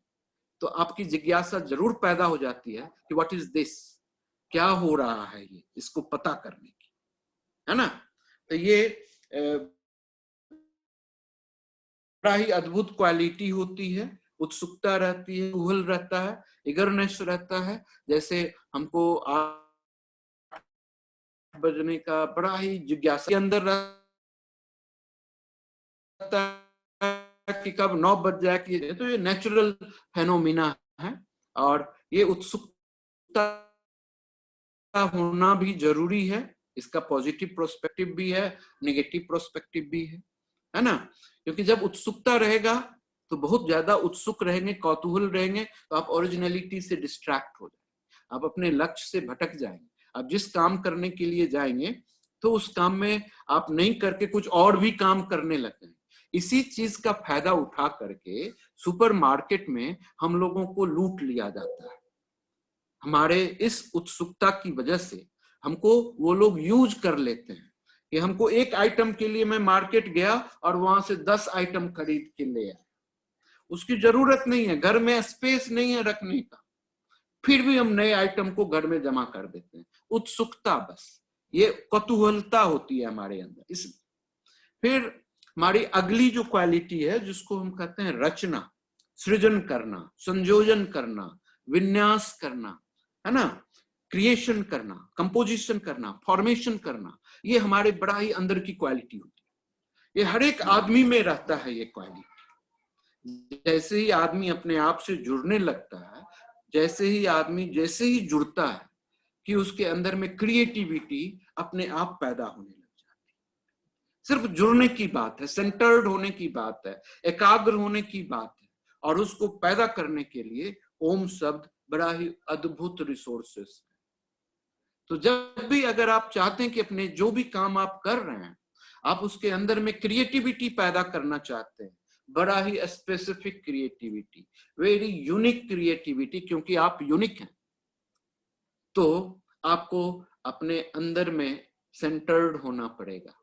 तो आपकी जिज्ञासा जरूर पैदा हो जाती है कि व्हाट इज दिस, क्या हो रहा है ये, इसको पता करने की, है ना। तो ये बड़ा ही अद्भुत क्वालिटी होती है, उत्सुकता रहती है, कुतूहल रहता है, इगरनेस रहता है। जैसे हमको 8 बजने का बड़ा ही जिज्ञासा के अंदर रहता है कि कब 9 बज जाए, कि तो ये नेचुरल फेनोमिना है। और ये उत्सुकता होना भी जरूरी है, इसका पॉजिटिव प्रोस्पेक्टिव भी है, नेगेटिव प्रोस्पेक्टिव भी है ना। क्योंकि जब उत्सुकता रहेगा तो बहुत ज्यादा उत्सुक रहेंगे, कौतूहल रहेंगे, तो आप ओरिजिनलिटी से डिस्ट्रैक्ट हो जाएंगे, आप अपने लक्ष्य से भटक जाएंगे। आप जिस काम करने के लिए जाएंगे तो उस काम में आप नहीं करके कुछ और भी काम करने लगेंगे। इसी चीज का फायदा उठा करके सुपरमार्केट में हम लोगों को लूट लिया जाता है। हमारे इस उत्सुकता की वजह से हमको वो लोग यूज कर लेते हैं कि हमको एक आइटम के लिए मैं मार्केट गया और वहां से 10 आइटम खरीद के ले आया, उसकी जरूरत नहीं है, घर में स्पेस नहीं है रखने का, फिर भी हम नए आइटम को घर में जमा कर देते हैं। उत्सुकता, बस ये कौतूहलता होती है हमारे अंदर। इस फिर हमारी अगली जो क्वालिटी है जिसको हम कहते हैं रचना, सृजन करना, संयोजन करना, विन्यास करना, है ना, क्रिएशन करना, कंपोजिशन करना, फॉर्मेशन करना, ये हमारे बड़ा ही अंदर की क्वालिटी होती है। ये हर एक आदमी में रहता है ये क्वालिटी। जैसे ही आदमी अपने आप से जुड़ने लगता है, जैसे ही जुड़ता है कि उसके अंदर में क्रिएटिविटी अपने आप पैदा होने लग जाती है। सिर्फ जुड़ने की बात है, सेंटर्ड होने की बात है, एकाग्र होने की बात है। और उसको पैदा करने के लिए ओम शब्द बड़ा ही अद्भुत रिसोर्सेस। तो जब भी अगर आप चाहते हैं कि अपने जो भी काम आप कर रहे हैं, आप उसके अंदर में क्रिएटिविटी पैदा करना चाहते हैं, बड़ा ही specific creativity, very unique creativity, क्योंकि आप यूनिक हैं, तो आपको अपने अंदर में सेंटर्ड होना पड़ेगा।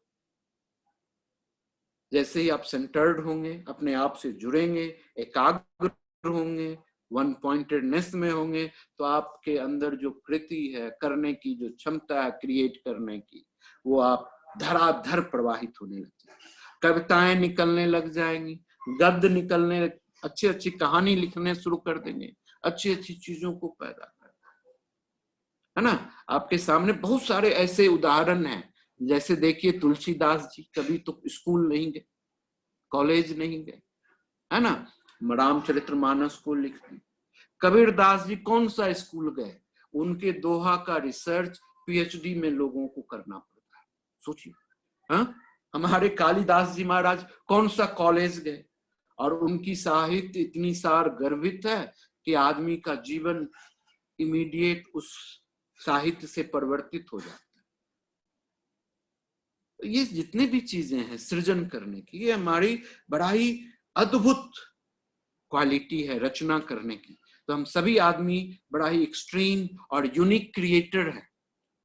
जैसे ही आप सेंटर्ड होंगे, अपने आप से जुड़ेंगे, एकाग्र होंगे, वन पॉइंटेडनेस में होंगे, तो आपके अंदर जो कृति है, करने की जो क्षमता है, क्रिएट करने की, वो आप धराधर प्रवाहित होने लग जाएंगे। कविताएं निकलने लग जाएंगी, गद्य निकलने, अच्छी अच्छी कहानी लिखने शुरू कर देंगे, अच्छी अच्छी चीजों को पैदा कर, है ना। आपके सामने बहुत सारे ऐसे उदाहरण हैं। जैसे देखिए, तुलसीदास जी कभी तो स्कूल नहीं गए, कॉलेज नहीं गए, है ना, रामचरितमानस को लिखते। कबीरदास जी कौन सा स्कूल गए, उनके दोहा का रिसर्च पीएचडी में लोगों को करना पड़ता है, सोचिए। हाँ, हमारे कालिदास जी महाराज कौन सा कॉलेज गए, और उनकी साहित्य इतनी सार गर्भित है कि आदमी का जीवन इमीडिएट उस साहित्य से परिवर्तित हो जाता है। ये जितने भी चीजें हैं सृजन करने की, ये हमारी बड़ा ही अद्भुत क्वालिटी है रचना करने की। तो हम सभी आदमी बड़ा ही एक्सट्रीम और यूनिक क्रिएटर है,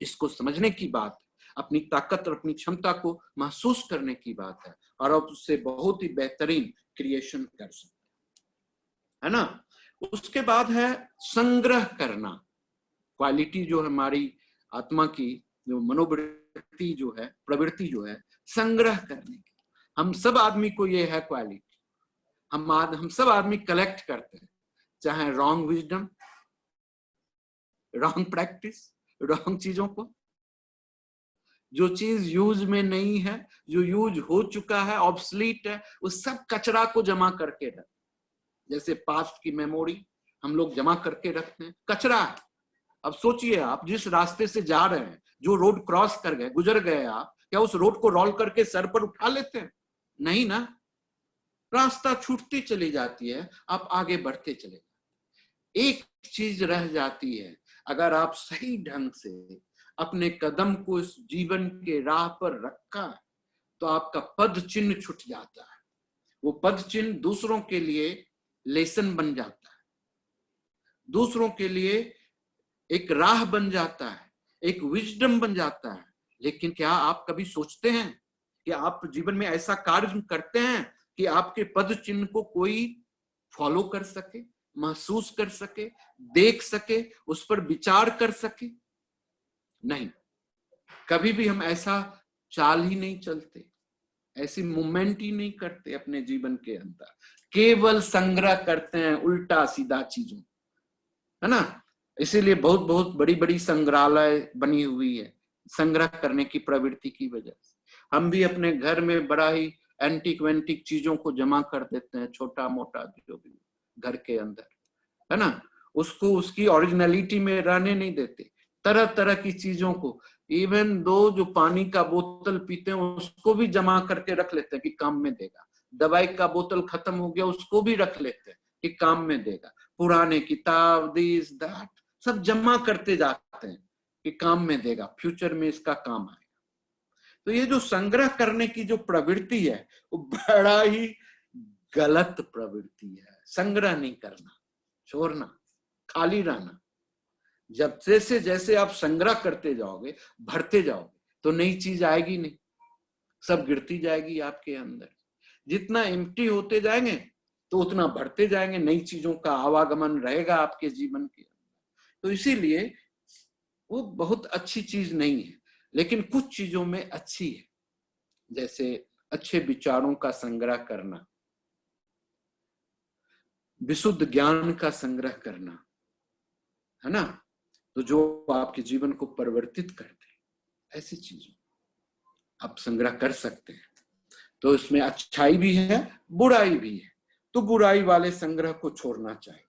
इसको समझने की बात है, अपनी ताकत और अपनी क्षमता को महसूस करने की बात है, और आप उससे बहुत ही बेहतरीन क्रिएशन कर सकते हैं, है ना। उसके बाद है संग्रह करना, क्वालिटी जो हमारी आत्मा की जो मनोवृत्ति जो है, प्रवृत्ति जो है संग्रह करने की। हम सब आदमी को ये है क्वालिटी। हम सब आदमी कलेक्ट करते हैं, चाहे wrong wisdom, wrong practice, wrong चीजों को, जो चीज यूज में नहीं है, जो यूज हो चुका है, ऑब्सलीट है, उस सब कचरा को जमा करके रख, जैसे पास्ट की मेमोरी हम लोग जमा करके रखते हैं, कचरा है। अब सोचिए, आप जिस रास्ते से जा रहे हैं, जो रोड क्रॉस कर गए, गुजर गए, आप क्या उस रोड को रोल करके सर पर उठा लेते हैं? नहीं ना, रास्ता छूटती चली जाती है, आप आगे बढ़ते चले जाते। एक चीज रह जाती है, अगर आप सही ढंग से अपने कदम को इस जीवन के राह पर रखा है, तो आपका पद चिन्ह छूट जाता है। वो पद चिन्ह दूसरों के लिए लेसन बन जाता है, दूसरों के लिए एक राह बन जाता है, एक विजडम बन जाता है। लेकिन क्या आप कभी सोचते हैं कि आप जीवन में ऐसा कार्य करते हैं कि आपके पद चिन्ह को कोई फॉलो कर सके, महसूस कर सके, देख सके, उस पर विचार कर सके? नहीं, कभी भी हम ऐसा चाल ही नहीं चलते, ऐसी मूवमेंट ही नहीं करते अपने जीवन के अंदर। केवल संग्रह करते हैं उल्टा सीधा चीजों, है ना। इसीलिए बहुत बहुत बड़ी बड़ी संग्रहालय बनी हुई है संग्रह करने की प्रवृत्ति की वजह से। हम भी अपने घर में बड़ा ही एंटीक वेंटिक चीजों को जमा कर देते हैं, छोटा मोटा जो भी घर के अंदर, है ना। उसको उसकी ओरिजिनलिटी में रहने नहीं देते, तरह तरह की चीजों को, इवन दो जो पानी का बोतल पीते हैं उसको भी जमा करके रख लेते हैं कि काम में देगा। दवाई का बोतल खत्म हो गया उसको भी रख लेते हैं कि काम में देगा। पुराने किताब, दिस दैट सब जमा करते जाते हैं कि काम में देगा, फ्यूचर में इसका काम आएगा। तो ये जो संग्रह करने की जो प्रवृत्ति है वो बड़ा ही गलत प्रवृत्ति है। संग्रह नहीं करना, छोड़ना, खाली रहना। जब जैसे जैसे आप संग्रह करते जाओगे, भरते जाओगे, तो नई चीज आएगी नहीं, सब गिरती जाएगी आपके अंदर। जितना एम्प्टी होते जाएंगे तो उतना भरते जाएंगे, नई चीजों का आवागमन रहेगा आपके जीवन के अंदर। तो इसीलिए वो बहुत अच्छी चीज नहीं है, लेकिन कुछ चीजों में अच्छी है, जैसे अच्छे विचारों का संग्रह करना, विशुद्ध ज्ञान का संग्रह करना, है ना। तो जो आपके जीवन को परिवर्तित करते हैं, ऐसी चीजों आप संग्रह कर सकते हैं। तो इसमें अच्छाई भी है, बुराई भी है, तो बुराई वाले संग्रह को छोड़ना चाहिए।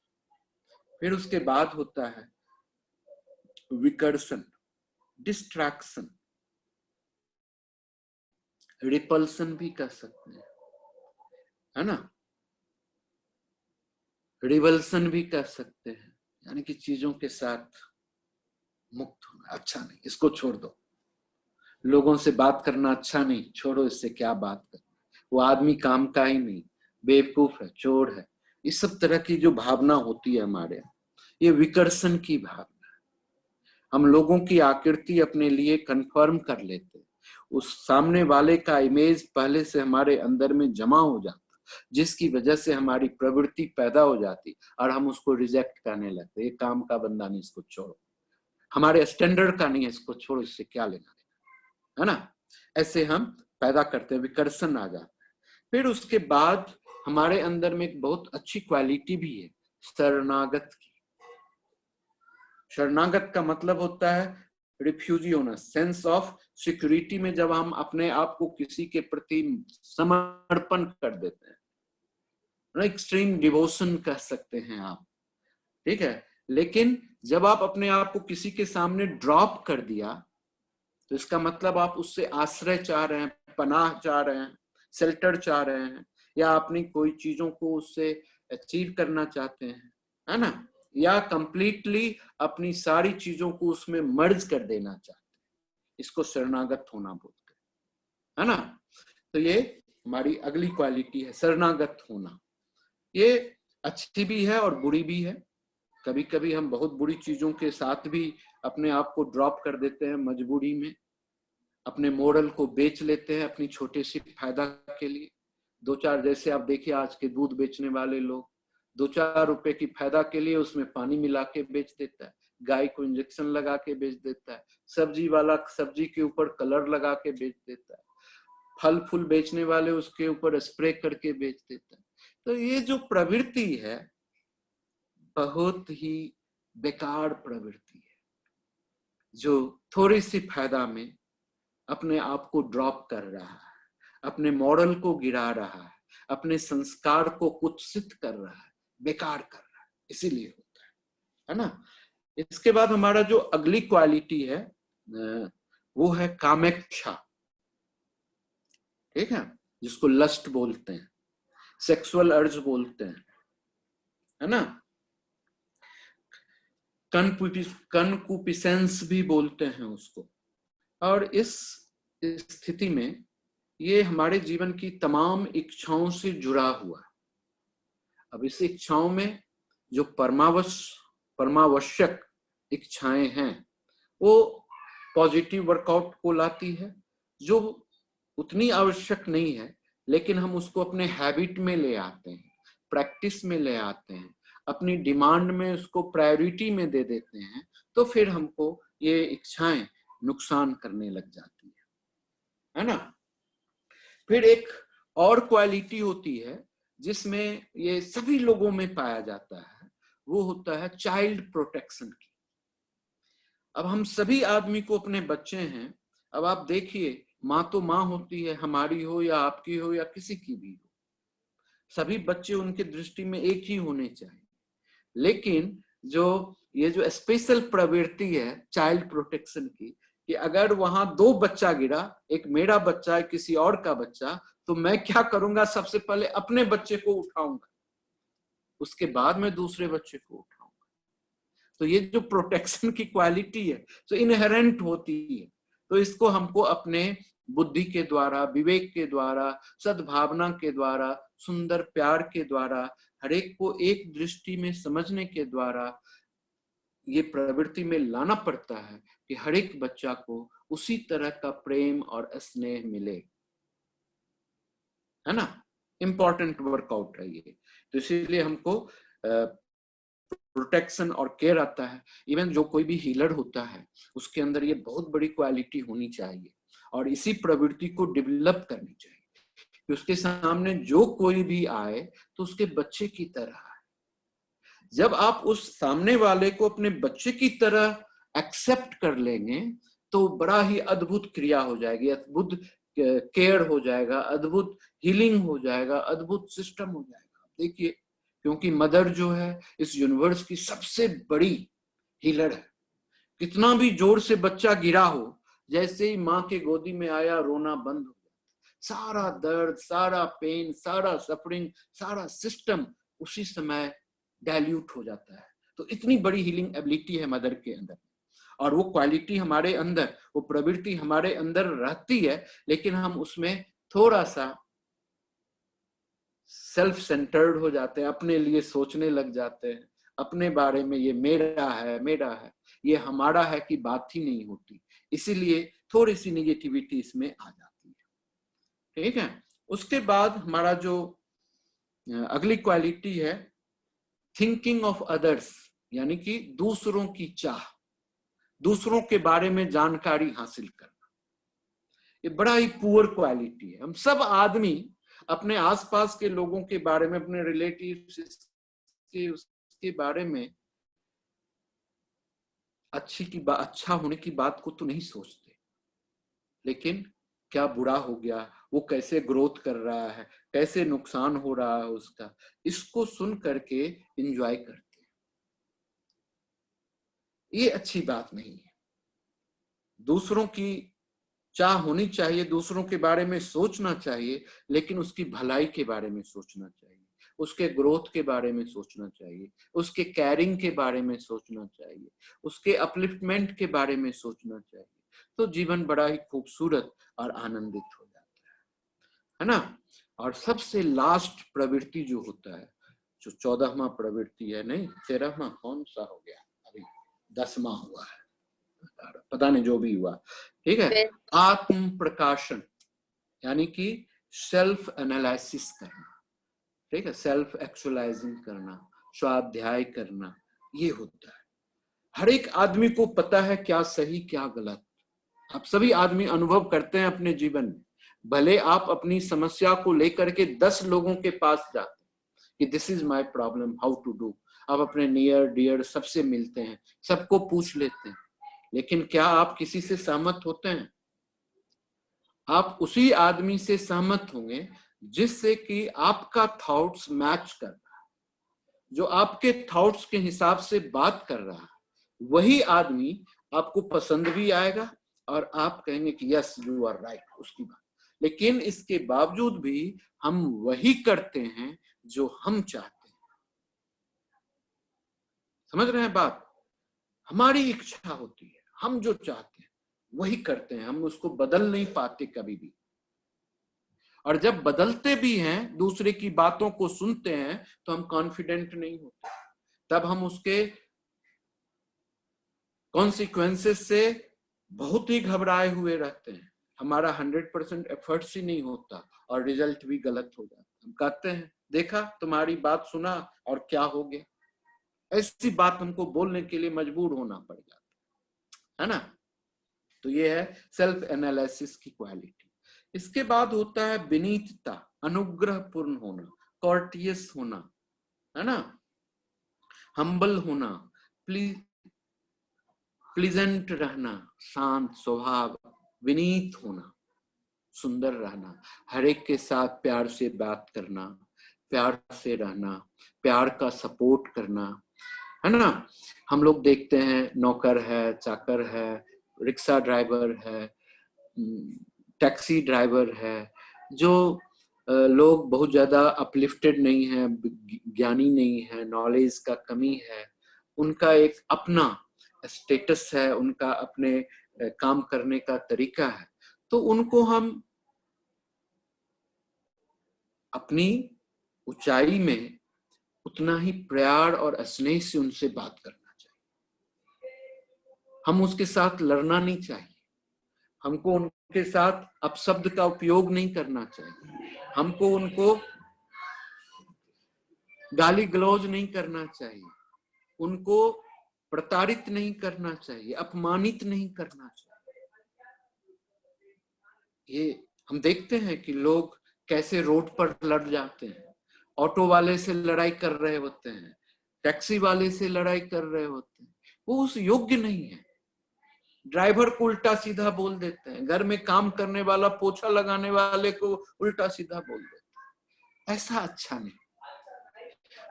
फिर उसके बाद होता है विकर्षण, डिस्ट्रैक्शन, रिपल्सन भी कर सकते हैं, है ना, रिवल्सन भी कर सकते हैं, यानी कि चीजों के साथ मुक्त होना। अच्छा नहीं, इसको छोड़ दो। लोगों से बात करना अच्छा नहीं, छोड़ो, इससे क्या बात करना, वो आदमी काम का ही नहीं, बेवकूफ है, चोर है। इस सब तरह की जो भावना होती है हमारे यहाँ, ये विकर्षण की भावना है। हम लोगों की आकृति अपने लिए कंफर्म कर लेते हैं, उस सामने वाले का इमेज पहले से हमारे अंदर में जमा हो जाता, जिसकी वजह से हमारी प्रवृत्ति पैदा हो जाती और हम उसको रिजेक्ट करने लगते। ये काम का बंदा नहीं, इसको छोड़ो, हमारे स्टैंडर्ड का नहीं है, इसको छोड़ो, इससे क्या लेना देना, है ना। ऐसे हम पैदा करते हैं, विकर्षण आ जाता है। फिर उसके बाद हमारे अंदर में एक बहुत अच्छी क्वालिटी भी है, शरणागत की। शरणागत का मतलब होता है रिफ्यूजी होना, सेंस ऑफ सिक्योरिटी में जब हम अपने आप को किसी के प्रति समर्पण कर देते हैं, एक्सट्रीम डिवोशन कह सकते हैं आप, ठीक है। लेकिन जब आप अपने आप को किसी के सामने ड्रॉप कर दिया, तो इसका मतलब आप उससे आश्रय चाह रहे हैं, पनाह चाह रहे हैं, शेल्टर चाह रहे हैं, या अपनी कोई चीजों को उससे अचीव करना चाहते हैं, है ना, या कंप्लीटली अपनी सारी चीजों को उसमें मर्ज कर देना चाहते हैं। इसको शरणागत होना बोलते हैं, है ना। तो ये हमारी अगली क्वालिटी है, शरणागत होना। ये अच्छी भी है और बुरी भी है। कभी कभी हम बहुत बुरी चीजों के साथ भी अपने आप को ड्रॉप कर देते हैं, मजबूरी में अपने मोरल को बेच लेते हैं अपनी छोटे सी फायदा के लिए। दो चार, जैसे आप देखिए आज के दूध बेचने वाले लोग 2-4 रुपए की फायदा के लिए उसमें पानी मिला के बेच देता है, गाय को इंजेक्शन लगा के बेच देता है, सब्जी वाला सब्जी के ऊपर कलर लगा के बेच देता है, फल फूल बेचने वाले उसके ऊपर स्प्रे करके बेच देता है। तो ये जो प्रवृत्ति है बहुत ही बेकार प्रवृत्ति है, जो थोड़ी सी फायदा में अपने आप को ड्रॉप कर रहा है, अपने मॉरल को गिरा रहा है, अपने संस्कार को कुत्सित कर रहा है, बेकार कर रहा है, इसीलिए होता है ना। इसके बाद हमारा जो अगली क्वालिटी है वो है कामेच्छा, ठीक है, जिसको लस्ट बोलते हैं, सेक्सुअल अर्ज बोलते हैं, है ना, कनकुपिसेंस भी बोलते हैं उसको। और इस स्थिति में ये हमारे जीवन की तमाम इच्छाओं से जुड़ा हुआ है। अब इस इच्छाओं में जो परमावश्यक इच्छाएं हैं वो पॉजिटिव वर्कआउट को लाती है, जो उतनी आवश्यक नहीं है, लेकिन हम उसको अपने हैबिट में ले आते हैं, प्रैक्टिस में ले आते हैं, अपनी डिमांड में उसको प्रायोरिटी में दे देते हैं, तो फिर हमको ये इच्छाएं नुकसान करने लग जाती है ना। फिर एक और क्वालिटी होती है जिसमें ये सभी लोगों में पाया जाता है, वो होता है चाइल्ड प्रोटेक्शन की। अब हम सभी आदमी को अपने बच्चे हैं, अब आप देखिए, माँ तो माँ होती है, हमारी हो या आपकी हो या किसी की भी हो, सभी बच्चे उनके दृष्टि में एक ही होने चाहिए। लेकिन ये जो स्पेशल प्रवृत्ति है चाइल्ड प्रोटेक्शन की, कि अगर वहां 2 बच्चा गिरा, एक मेरा बच्चा है किसी और का बच्चा, तो मैं क्या करूंगा, सबसे पहले अपने बच्चे को उठाऊंगा, उसके बाद में दूसरे बच्चे को उठाऊंगा। तो ये जो प्रोटेक्शन की क्वालिटी है जो इनहेरेंट होती है, तो इसको हमको अपने बुद्धि के द्वारा, विवेक के द्वारा, सद्भावना के द्वारा, सुंदर प्यार के द्वारा, हर एक को एक दृष्टि में समझने के द्वारा ये प्रवृत्ति में लाना पड़ता है कि हर एक बच्चा को उसी तरह का प्रेम और स्नेह मिले, है ना। इंपॉर्टेंट वर्कआउट है ये। तो इसीलिए हमको प्रोटेक्शन और केयर आता है। इवन जो कोई भी हीलर होता है उसके अंदर ये बहुत बड़ी क्वालिटी होनी चाहिए, और इसी प्रवृत्ति को डेवलप करनी चाहिए कि उसके सामने जो कोई भी आए तो उसके बच्चे की तरह आए। जब आप उस सामने वाले को अपने बच्चे की तरह एक्सेप्ट कर लेंगे तो बड़ा ही अद्भुत क्रिया हो जाएगी, अद्भुत केयर हो जाएगा, अद्भुत हीलिंग हो जाएगा, अद्भुत सिस्टम हो जाएगा। देखिए, क्योंकि मदर जो है इस यूनिवर्स की सबसे बड़ी हीलर है। कितना भी जोर से बच्चा गिरा हो, जैसे ही माँ के गोदी में आया रोना बंद हो गया, सारा दर्द, सारा पेन, सारा सफरिंग, सारा सिस्टम उसी समय डाइल्यूट हो जाता है। तो इतनी बड़ी हीलिंग एबिलिटी है मदर के अंदर, और वो क्वालिटी हमारे अंदर, वो प्रवृत्ति हमारे अंदर रहती है, लेकिन हम उसमें थोड़ा सा सेल्फ सेंटर्ड हो जाते हैं, अपने लिए सोचने लग जाते हैं, अपने बारे में ये मेरा है, मेरा है, ये हमारा है की बात ही नहीं होती। इसीलिए थोड़ी सी निगेटिविटी इसमें आ जाती है। ठीक है। उसके बाद हमारा जो अगली क्वालिटी है थिंकिंग ऑफ अदर्स, यानी कि दूसरों की चाह, दूसरों के बारे में जानकारी हासिल करना। ये बड़ा ही पुअर क्वालिटी है। हम सब आदमी अपने आसपास के लोगों के बारे में, अपने रिलेटिव्स के उसके बारे में अच्छा होने की बात को तो नहीं सोचते, लेकिन क्या बुरा हो गया, वो कैसे ग्रोथ कर रहा है, कैसे नुकसान हो रहा है उसका, इसको सुन करके एंजॉय करते हैं। ये अच्छी बात नहीं है। दूसरों की चाह होनी चाहिए, दूसरों के बारे में सोचना चाहिए, लेकिन उसकी भलाई के बारे में सोचना चाहिए, उसके ग्रोथ के बारे में सोचना चाहिए, उसके कैरिंग के बारे में सोचना चाहिए, उसके अपलिफ्टमेंट के बारे में सोचना चाहिए। तो जीवन बड़ा ही खूबसूरत और आनंदित हो जाता है ना। और सबसे लास्ट प्रवृत्ति जो होता है, जो 14वां प्रवृत्ति है, नहीं 13वां, कौन सा हो गया अभी, 10वां हुआ है, पता नहीं जो भी हुआ। ठीक है। आत्म प्रकाशन, यानी कि सेल्फ एनालिसिस करना, ठीक है, सेल्फ एक्चुअलाइजिंग करना, स्वाध्याय करना, ये होता है। हर एक आदमी को पता है क्या सही क्या गलत। आप सभी आदमी अनुभव करते हैं अपने जीवन में, भले आप अपनी समस्या को लेकर के 10 लोगों के पास जाते हैं कि this is my problem, how to do. आप अपने नियर डियर सबसे मिलते हैं, सबको पूछ लेते हैं, लेकिन क्या आप किसी से सहमत होते हैं? आप उसी आदमी से सहमत होंगे जिससे कि आपका थॉट्स मैच कर रहा है, जो आपके थॉट्स के हिसाब से बात कर रहा है, वही आदमी आपको पसंद भी आएगा और आप कहेंगे कि यस यू आर राइट, उसकी बात। लेकिन इसके बावजूद भी हम वही करते हैं जो हम चाहते हैं। समझ रहे हैं बात? हमारी इच्छा होती है, हम जो चाहते हैं वही करते हैं, हम उसको बदल नहीं पाते कभी भी। और जब बदलते भी हैं, दूसरे की बातों को सुनते हैं, तो हम कॉन्फिडेंट नहीं होते, तब हम उसके कॉन्सिक्वेंसेस से बहुत ही घबराए हुए रहते हैं, हमारा 100% एफर्ट्स ही नहीं होता और रिजल्ट भी गलत हो जाता। हम कहते हैं देखा तुम्हारी बात सुना और क्या हो गया, ऐसी बात हमको बोलने के लिए मजबूर होना पड़ जाता है ना। तो ये है सेल्फ एनालिसिस की क्वालिटी। इसके बाद होता है विनीतता, अनुग्रहपूर्ण होना, कॉर्टियस होना, है ना, हम्बल होना, प्लीजेंट रहना, शांत स्वभाव, विनीत होना, सुंदर रहना, हर एक के साथ प्यार से बात करना, प्यार से रहना, प्यार का सपोर्ट करना, है ना। हम लोग देखते हैं नौकर है, चाकर है, रिक्शा ड्राइवर है, टैक्सी ड्राइवर है, जो लोग बहुत ज्यादा अपलिफ्टेड नहीं है, ज्ञानी नहीं है, नॉलेज का कमी है, उनका एक अपना स्टेटस है, उनका अपने काम करने का तरीका है, तो उनको हम अपनी ऊंचाई में उतना ही प्यार और स्नेह से उनसे बात करना चाहिए। हम उसके साथ लड़ना नहीं चाहिए, हमको उनके साथ अपशब्द का उपयोग नहीं करना चाहिए, हमको उनको गाली गलौज नहीं करना चाहिए, उनको प्रताड़ित नहीं करना चाहिए, अपमानित नहीं करना चाहिए। ये हम देखते हैं कि लोग कैसे रोड पर लड़ जाते हैं, ऑटो वाले से लड़ाई कर रहे होते हैं, टैक्सी वाले से लड़ाई कर रहे होते हैं, वो उस योग्य नहीं है, ड्राइवर को उल्टा सीधा बोल देते हैं, घर में काम करने वाला पोछा लगाने वाले को उल्टा सीधा बोल देते हैं। ऐसा अच्छा नहीं,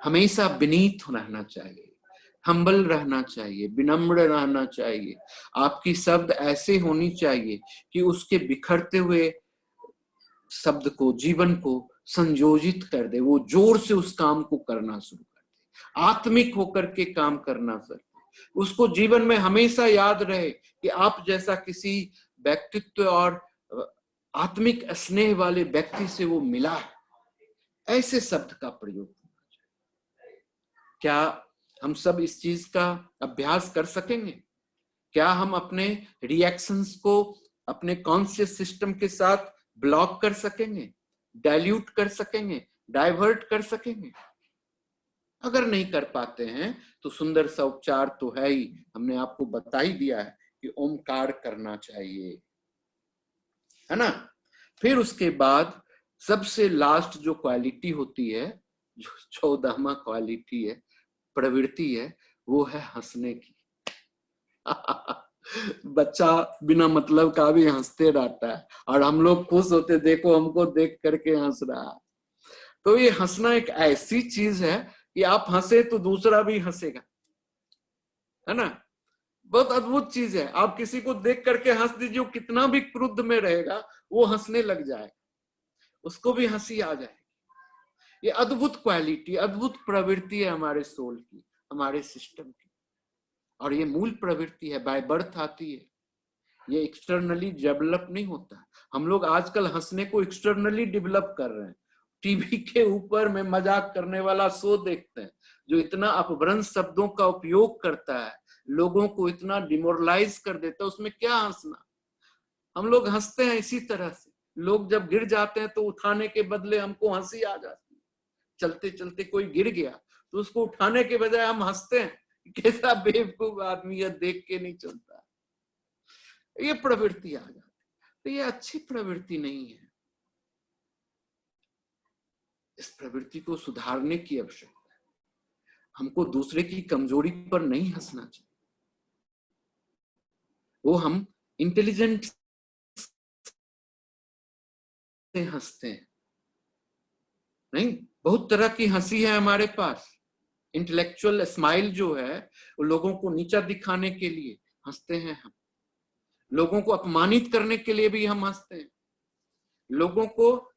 हमेशा विनीत रहना चाहिए, हम्बल रहना चाहिए, विनम्र रहना चाहिए। आपकी शब्द ऐसे होनी चाहिए कि उसके बिखरते हुए शब्द को, जीवन को संयोजित कर दे, वो जोर से उस काम को करना शुरू कर दे, आत्मिक होकर के काम करना सर, उसको जीवन में हमेशा याद रहे कि आप जैसा किसी व्यक्तित्व और आत्मिक स्नेह वाले व्यक्ति से वो मिला है, ऐसे शब्द का प्रयोग करना चाहिए। क्या हम सब इस चीज का अभ्यास कर सकेंगे? क्या हम अपने रिएक्शंस को अपने कॉन्शियस सिस्टम के साथ ब्लॉक कर सकेंगे, डाइल्यूट कर सकेंगे, डाइवर्ट कर सकेंगे? अगर नहीं कर पाते हैं तो सुंदर सा उपचार तो है ही, हमने आपको बता ही दिया है कि ओमकार करना चाहिए, है ना। फिर उसके बाद सबसे लास्ट जो क्वालिटी होती है, जो 14वां क्वालिटी है, प्रवृत्ति है, वो है हंसने की। बच्चा बिना मतलब का भी हंसते रहता है और हम लोग खुश होते, देखो हमको देख करके हंस रहा है। तो ये हंसना एक ऐसी चीज है कि आप हंसे तो दूसरा भी हंसेगा, है ना। बहुत अद्भुत चीज है, आप किसी को देख करके हंस दीजिए, कितना भी क्रुद्ध में रहेगा वो हंसने लग जाएगा, उसको भी हंसी आ जाएगी। ये अद्भुत क्वालिटी, अद्भुत प्रवृत्ति है हमारे सोल की, हमारे सिस्टम की, और ये मूल प्रवृत्ति है, बाय बर्थ आती है, ये एक्सटर्नली डेवलप नहीं होता। हम लोग आजकल हंसने को एक्सटर्नली डेवलप कर रहे हैं, टीवी के ऊपर में मजाक करने वाला शो देखते हैं जो इतना अपभ्रंश शब्दों का उपयोग करता है, लोगों को इतना डिमोरलाइज कर देता है, उसमें क्या हंसना। हम लोग हंसते हैं इसी तरह से, लोग जब गिर जाते हैं तो उठाने के बदले हमको हंसी आ जाती है। चलते चलते कोई गिर गया तो उसको उठाने के बजाय हम हंसते हैं, कैसा बेवकूफ आदमी है, देख के नहीं चलता। ये प्रवृत्ति आ जाती, तो ये अच्छी प्रवृत्ति नहीं है, इस प्रवृत्ति को सुधारने की आवश्यकता है। हमको दूसरे की कमजोरी पर नहीं हंसना चाहिए, वो हम इंटेलिजेंट से हंसते हैं, नहीं, बहुत तरह की हंसी है हमारे पास। इंटेलेक्चुअल स्माइल जो है वो लोगों को नीचा दिखाने के लिए हंसते हैं हम, लोगों को अपमानित करने के लिए भी हम हंसते हैं, लोगों को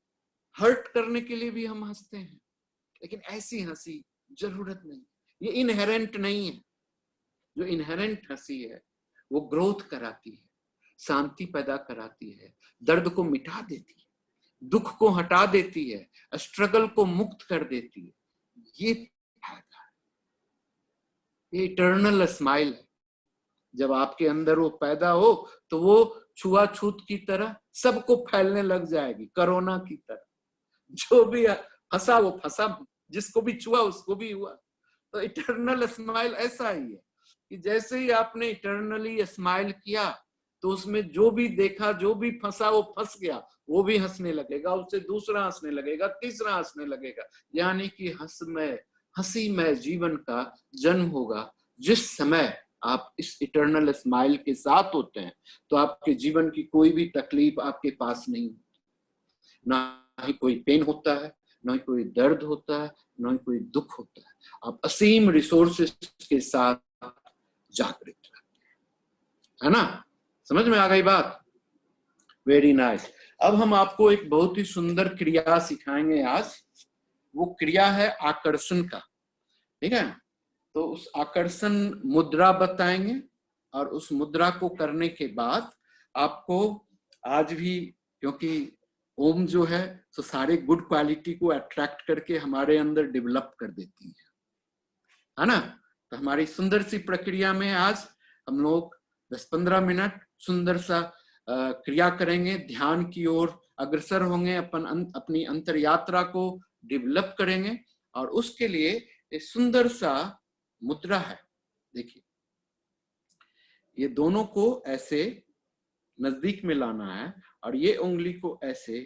हर्ट करने के लिए भी हम हंसते हैं, लेकिन ऐसी हंसी जरूरत नहीं, ये इनहेरेंट नहीं है। जो इनहेरेंट हंसी है वो ग्रोथ कराती है, शांति पैदा कराती है, दर्द को मिटा देती है, दुख को हटा देती है, स्ट्रगल को मुक्त कर देती है। ये फायदा है, ये इटर्नल स्माइल है। जब आपके अंदर वो पैदा हो तो वो छुआछूत की तरह सबको फैलने लग जाएगी कोरोना की तरह। जो भी फंसा वो फंसा, जिसको भी छुआ उसको भी हुआ। तो इटर्नल स्माइल ऐसा ही है कि जैसे ही आपने इटर्नली स्माइल किया तो उसमें जो भी देखा, जो भी फंसा वो फंस गया, वो भी हंसने लगेगा, उससे दूसरा हंसने लगेगा, तीसरा हंसने लगेगा। यानी कि हंसीमय जीवन का जन्म होगा। जिस समय आप इस इटर्नल स्माइल के साथ होते हैं तो आपके जीवन की कोई भी तकलीफ आपके पास नहीं, ना ही कोई पेन होता है, ना ही कोई दर्द होता है, ना ही कोई दुख होता है। आप असीम रिसोर्सेस के साथ जागृत है ना। समझ में आ गई बात? Very nice. अब हम आपको एक बहुत ही सुंदर क्रिया सिखाएंगे आज। वो क्रिया है आकर्षण का, ठीक है। तो उस आकर्षण मुद्रा बताएंगे और उस मुद्रा को करने के बाद आपको आज भी, क्योंकि ओम जो है तो सारे गुड क्वालिटी को अट्रैक्ट करके हमारे अंदर डेवलप कर देती है ना। तो हमारी सुंदर सी प्रक्रिया में आज हम लोग 10-15 मिनट सुंदर सा क्रिया करेंगे, ध्यान की ओर अग्रसर होंगे, अपनी अंतर यात्रा को डेवलप करेंगे। और उसके लिए एक सुंदर सा मुद्रा है। देखिए, ये दोनों को ऐसे नजदीक में लाना है और ये उंगली को ऐसे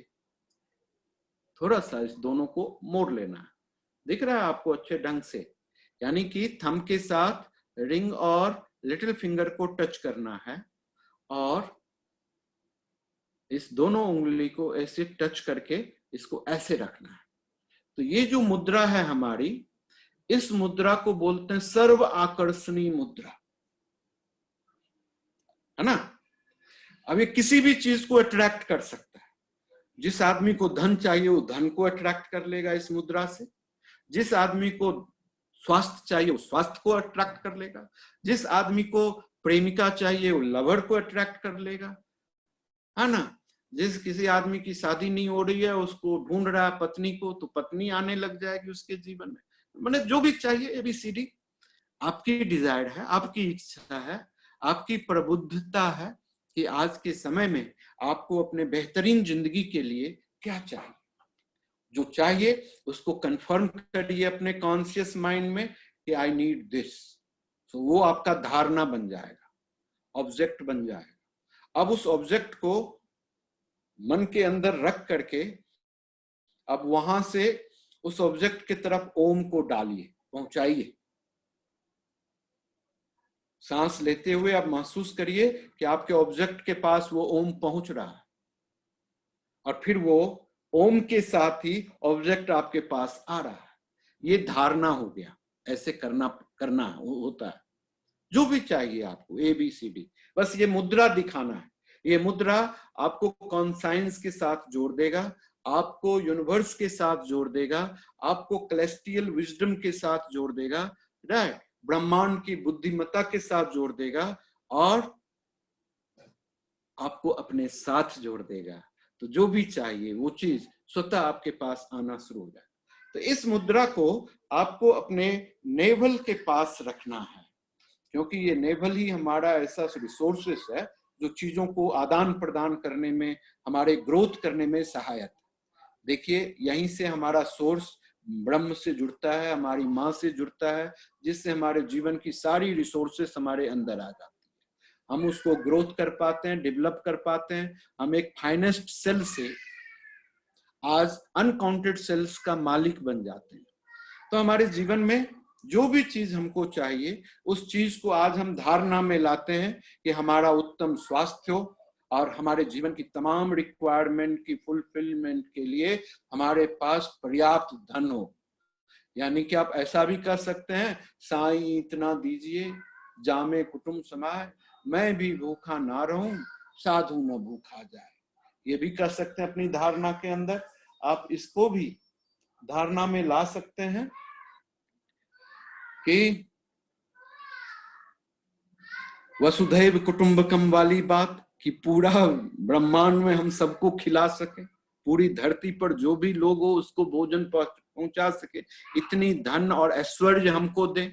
थोड़ा सा इस दोनों को मोड़ लेना है। दिख रहा है आपको अच्छे ढंग से? यानी कि थंब के साथ रिंग और लिटिल फिंगर को टच करना है और इस दोनों उंगली को ऐसे टच करके इसको ऐसे रखना है। तो ये जो मुद्रा है हमारी, इस मुद्रा को बोलते हैं सर्व आकर्षणी मुद्रा, है ना। अब ये किसी भी चीज को अट्रैक्ट कर सकता है। जिस आदमी को धन चाहिए वो धन को अट्रैक्ट कर लेगा इस मुद्रा से। जिस आदमी को स्वास्थ्य चाहिए वो स्वास्थ्य को अट्रैक्ट कर लेगा। जिस आदमी को प्रेमिका चाहिए वो लवर को अट्रैक्ट कर लेगा, है ना। जिस किसी आदमी की शादी नहीं हो रही है उसको ढूंढ रहा है पत्नी को, तो पत्नी आने लग जाएगी उसके जीवन में। मैंने जो भी चाहिए ABCD आपकी डिजायर है, आपकी इच्छा है, आपकी प्रबुद्धता है कि आज के समय में आपको अपने बेहतरीन जिंदगी के लिए क्या चाहिए। जो चाहिए उसको कंफर्म करिए अपने कॉन्शियस माइंड में कि आई नीड दिस। तो वो आपका धारणा बन जाएगा, ऑब्जेक्ट बन जाएगा। अब उस ऑब्जेक्ट को मन के अंदर रख करके अब वहां से उस ऑब्जेक्ट की तरफ ओम को डालिए, पहुंचाइए। सांस लेते हुए आप महसूस करिए कि आपके ऑब्जेक्ट के पास वो ओम पहुंच रहा है और फिर वो ओम के साथ ही ऑब्जेक्ट आपके पास आ रहा है। ये धारणा हो गया। ऐसे करना होता है। जो भी चाहिए आपको ABCD, बस ये मुद्रा दिखाना है। ये मुद्रा आपको कॉन्साइंस के साथ जोड़ देगा, आपको यूनिवर्स के साथ जोड़ देगा, आपको कैलेस्टियल विजडम के साथ जोड़ देगा, राइट, ब्रह्मांड की बुद्धिमत्ता के साथ जोड़ देगा और आपको अपने साथ जोड़ देगा। तो जो भी चाहिए वो चीज स्वतः आपके पास आना शुरू हो जाए। तो इस मुद्रा को आपको अपने नेवल के पास रखना है, क्योंकि ये नेवल ही हमारा ऐसा रिसोर्सेस है जो चीजों को आदान प्रदान करने में, हमारे ग्रोथ करने में सहायक। देखिए, यहीं से हमारा सोर्स ब्रह्म से जुड़ता है, हमारी माँ से जुड़ता है, जिससे हमारे जीवन की सारी रिसोर्सेस हमारे अंदर आ जाती है। हम उसको ग्रोथ कर पाते हैं, डेवलप कर पाते हैं। हम एक फाइनेस्ट सेल से आज अनकाउंटेड सेल्स का मालिक बन जाते हैं। तो हमारे जीवन में जो भी चीज हमको चाहिए उस चीज को आज हम धारणा में लाते हैं कि हमारा उत्तम स्वास्थ्य हो और हमारे जीवन की तमाम रिक्वायरमेंट की फुलफिलमेंट के लिए हमारे पास पर्याप्त धन हो। यानी कि आप ऐसा भी कर सकते हैं, साईं इतना दीजिए जामे कुटुंब समाए, मैं भी भूखा ना रहूं साधु न भूखा जाए। ये भी कर सकते हैं अपनी धारणा के अंदर। आप इसको भी धारणा में ला सकते हैं कि वसुधैव कुटुंबकम वाली बात, कि पूरा ब्रह्मांड में हम सबको खिला सके, पूरी धरती पर जो भी लोग हो उसको भोजन पहुंचा सके, इतनी धन और ऐश्वर्य हमको दे।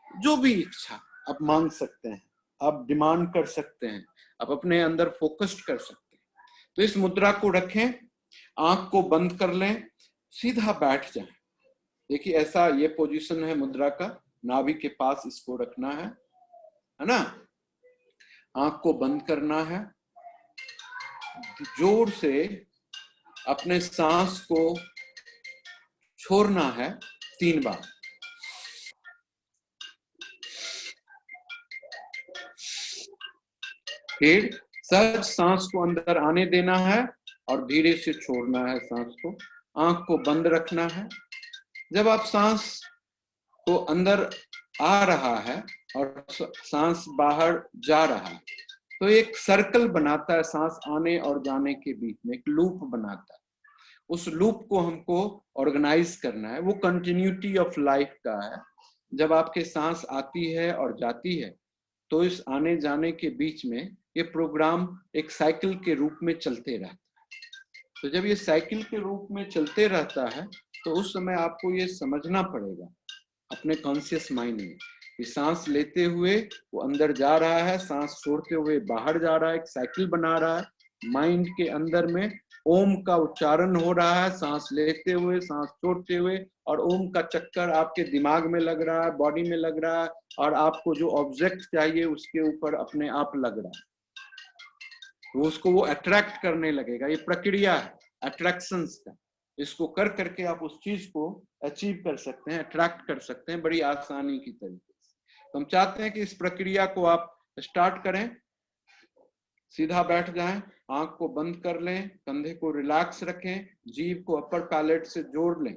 जो भी इच्छा आप मांग सकते हैं, आप डिमांड कर सकते हैं, आप अपने अंदर फोकस्ड कर सकते हैं। तो इस मुद्रा को रखें, आंख को बंद कर लें, सीधा बैठ जाएं। देखिए ऐसा ये पोजीशन है मुद्रा का, नाभि के पास इसको रखना है ना। आंख को बंद करना है, जोर से अपने सांस को छोड़ना है 3 बार। फिर सहज सांस को अंदर आने देना है और धीरे से छोड़ना है सांस को। आंख को बंद रखना है। जब आप सांस को अंदर आ रहा है और सांस बाहर जा रहा है तो एक सर्कल बनाता है, सांस आने और जाने के बीच में एक लूप बनाता है। उस लूप को हमको ऑर्गेनाइज करना है, वो कंटिन्यूटी ऑफ लाइफ का है। जब आपके सांस आती है और जाती है तो इस आने जाने के बीच में ये प्रोग्राम एक साइकिल के रूप में चलते रहता है। तो जब ये साइकिल के रूप में चलते रहता है तो उस समय आपको ये समझना पड़ेगा अपने कॉन्शियस माइंड में कि सांस लेते हुए वो अंदर जा रहा है, सांस छोड़ते हुए बाहर जा रहा है, एक साइकिल बना रहा है। माइंड के अंदर में ओम का उच्चारण हो रहा है, सांस लेते हुए सांस छोड़ते हुए, और ओम का चक्कर आपके दिमाग में लग रहा है, बॉडी में लग रहा है, और आपको जो ऑब्जेक्ट चाहिए उसके ऊपर अपने आप लग रहा है। तो उसको वो अट्रैक्ट करने लगेगा। ये प्रक्रिया है अट्रैक्शंस का। इसको कर करके आप उस चीज को अचीव कर सकते हैं, अट्रैक्ट कर सकते हैं बड़ी आसानी की तरीके से। तो हम चाहते हैं कि इस प्रक्रिया को आप स्टार्ट करें। सीधा बैठ जाएं, आंख को बंद कर लें, कंधे को रिलैक्स रखें, जीभ को अपर पैलेट से जोड़ लें।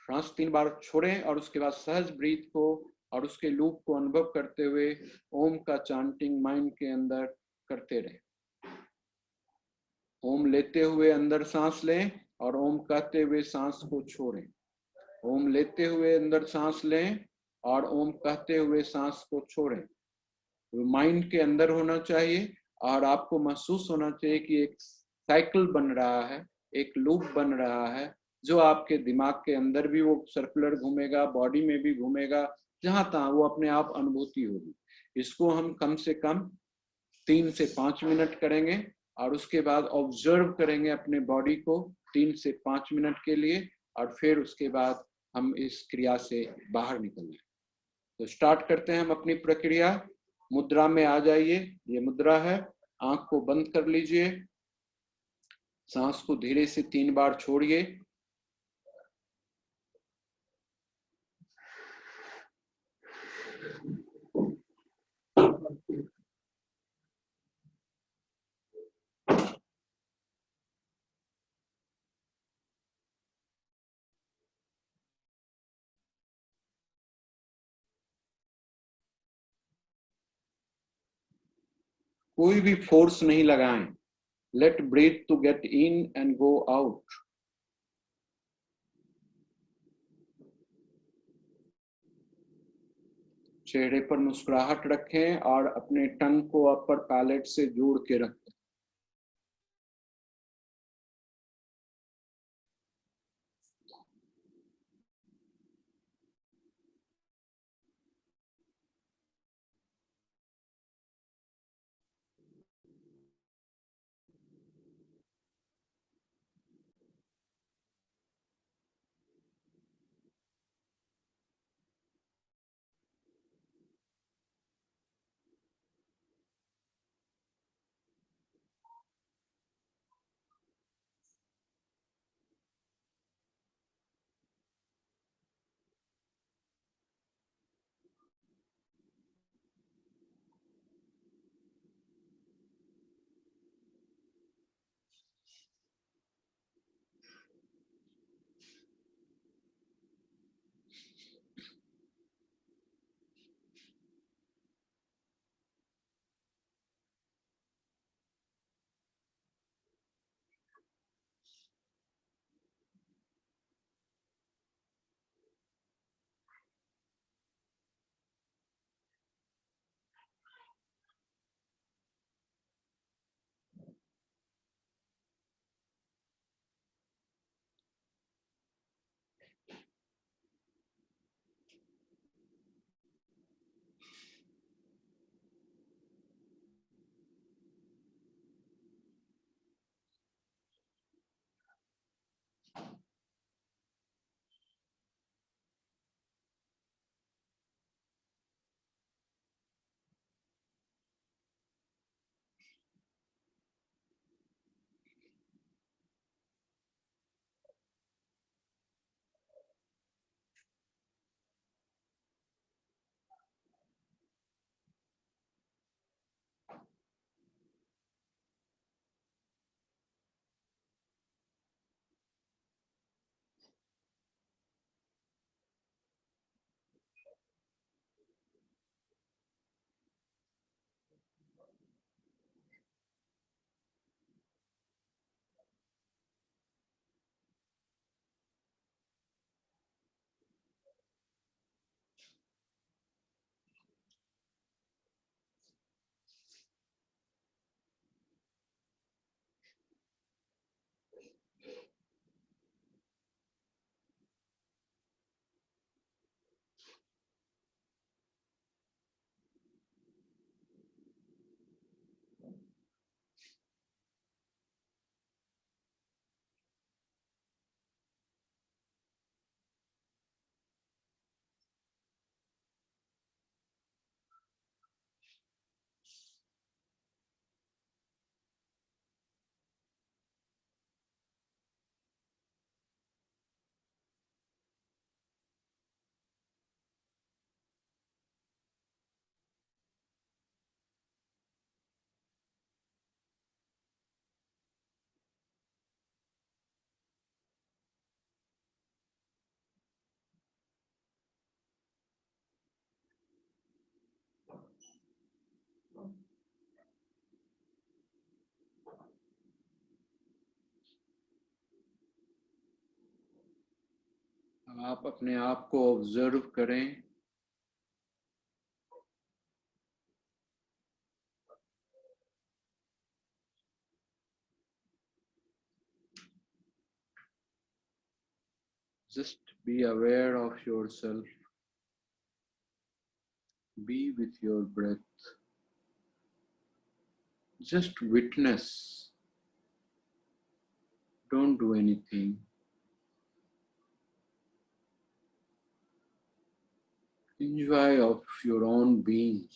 सांस 3 बार छोड़ें और उसके बाद सहज ब्रीथ को और उसके लूप को अनुभव करते हुए ओम का चांटिंग माइंड के अंदर करते रहें। ओम लेते हुए अंदर सांस लें और ओम कहते हुए सांस को छोड़ें। ओम लेते हुए अंदर सांस लें और ओम कहते हुए सांस को छोड़ें। तो माइंड के अंदर होना चाहिए और आपको महसूस होना चाहिए कि एक साइकिल बन रहा है, एक लूप बन रहा है, जो आपके दिमाग के अंदर भी वो सर्कुलर घूमेगा, बॉडी में भी घूमेगा, जहां तहां वो अपने आप अनुभूति होगी। इसको हम कम से कम 3 से 5 मिनट करेंगे और उसके बाद ऑब्जर्व करेंगे अपने बॉडी को 3 से 5 मिनट के लिए, और फिर उसके बाद हम इस क्रिया से बाहर निकलेंगे। तो स्टार्ट करते हैं हम अपनी प्रक्रिया। मुद्रा में आ जाइए, ये मुद्रा है। आंख को बंद कर लीजिए, सांस को धीरे से 3 बार छोड़िए। कोई भी फोर्स नहीं लगाएं। Let breath to get in and go out. चेहरे पर मुस्कुराहट रखें और अपने टंग को अपर पैलेट से जोड़ के रखें। आप अपने आप को ऑब्जर्व करें। Just be aware of yourself. Be with your breath. Just witness. Don't do anything. Enjoy of your own being.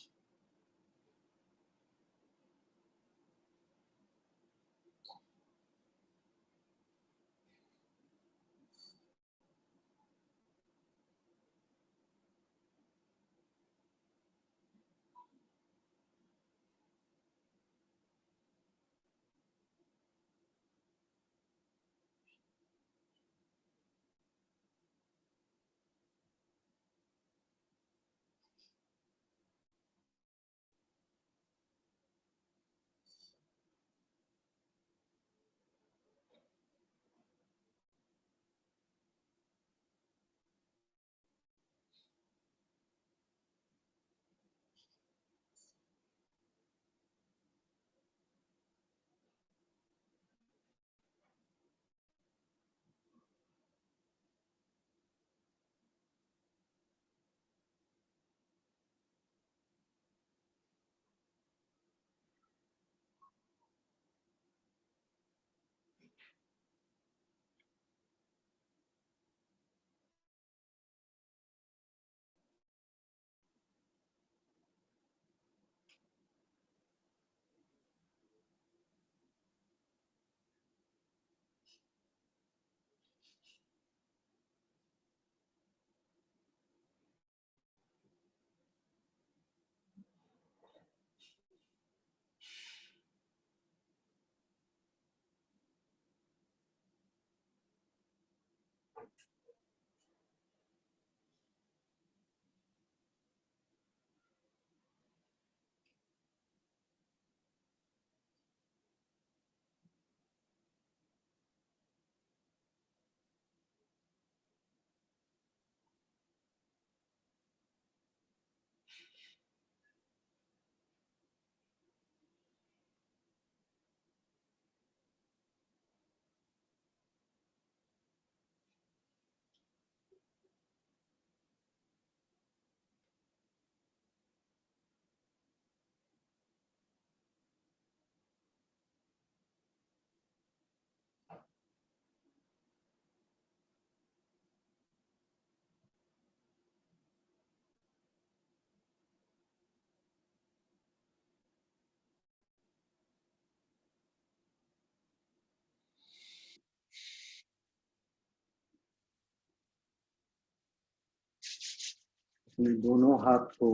अपने दोनों हाथ को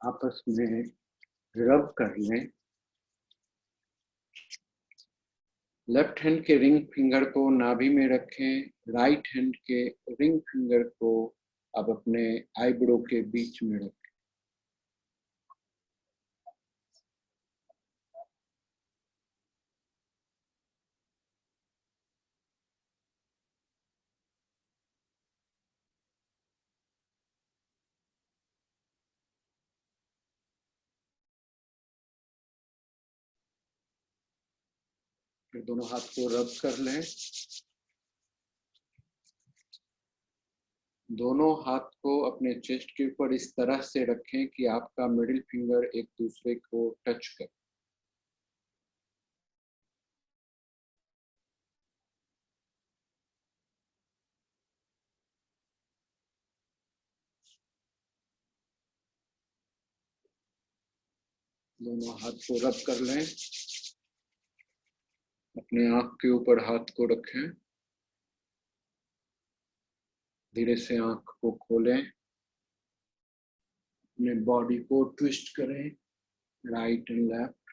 आपस में रब कर लें। लेफ्ट हैंड के रिंग फिंगर को नाभि में रखें। राइट हैंड के रिंग फिंगर को आप अपने आईब्रो के बीच में रखें। फिर दोनों हाथ को रब कर लें। दोनों हाथ को अपने चेस्ट के ऊपर इस तरह से रखें कि आपका मिडिल फिंगर एक दूसरे को टच करे। दोनों हाथ को रब कर लें। अपने आंख के ऊपर हाथ को रखें। धीरे से आंख को खोलें। अपने बॉडी को ट्विस्ट करें, राइट एंड लेफ्ट।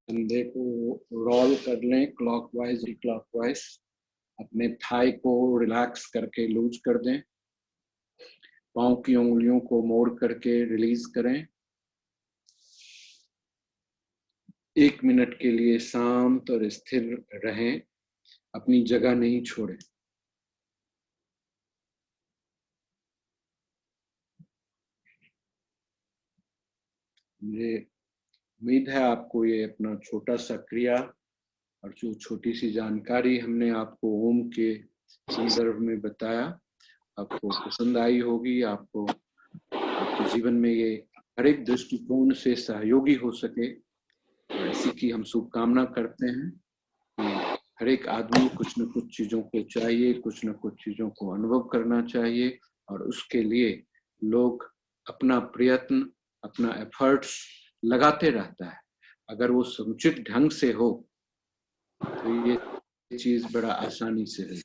कंधे को रोल कर लें क्लॉकवाइज क्लॉकवाइज। अपने थाई को रिलैक्स करके लूज कर दें। पांव की उंगलियों को मोड़ करके रिलीज करें। 1 मिनट के लिए शांत और स्थिर रहें, अपनी जगह नहीं छोड़ें। मुझे उम्मीद है आपको ये अपना छोटा सा क्रिया और जो छोटी सी जानकारी हमने आपको ओम के संदर्भ में बताया, आपको पसंद आई होगी। आपको आपके जीवन में ये हर एक दृष्टिकोण से सहयोगी हो सके, इसी की हम शुभकामना करते हैं कि हर एक आदमी कुछ न कुछ चीज़ों को चाहिए, कुछ न कुछ चीज़ों को अनुभव करना चाहिए, और उसके लिए लोग अपना प्रयत्न, अपना एफर्ट्स लगाते रहता है। अगर वो समुचित ढंग से हो तो ये चीज़ बड़ा आसानी से है।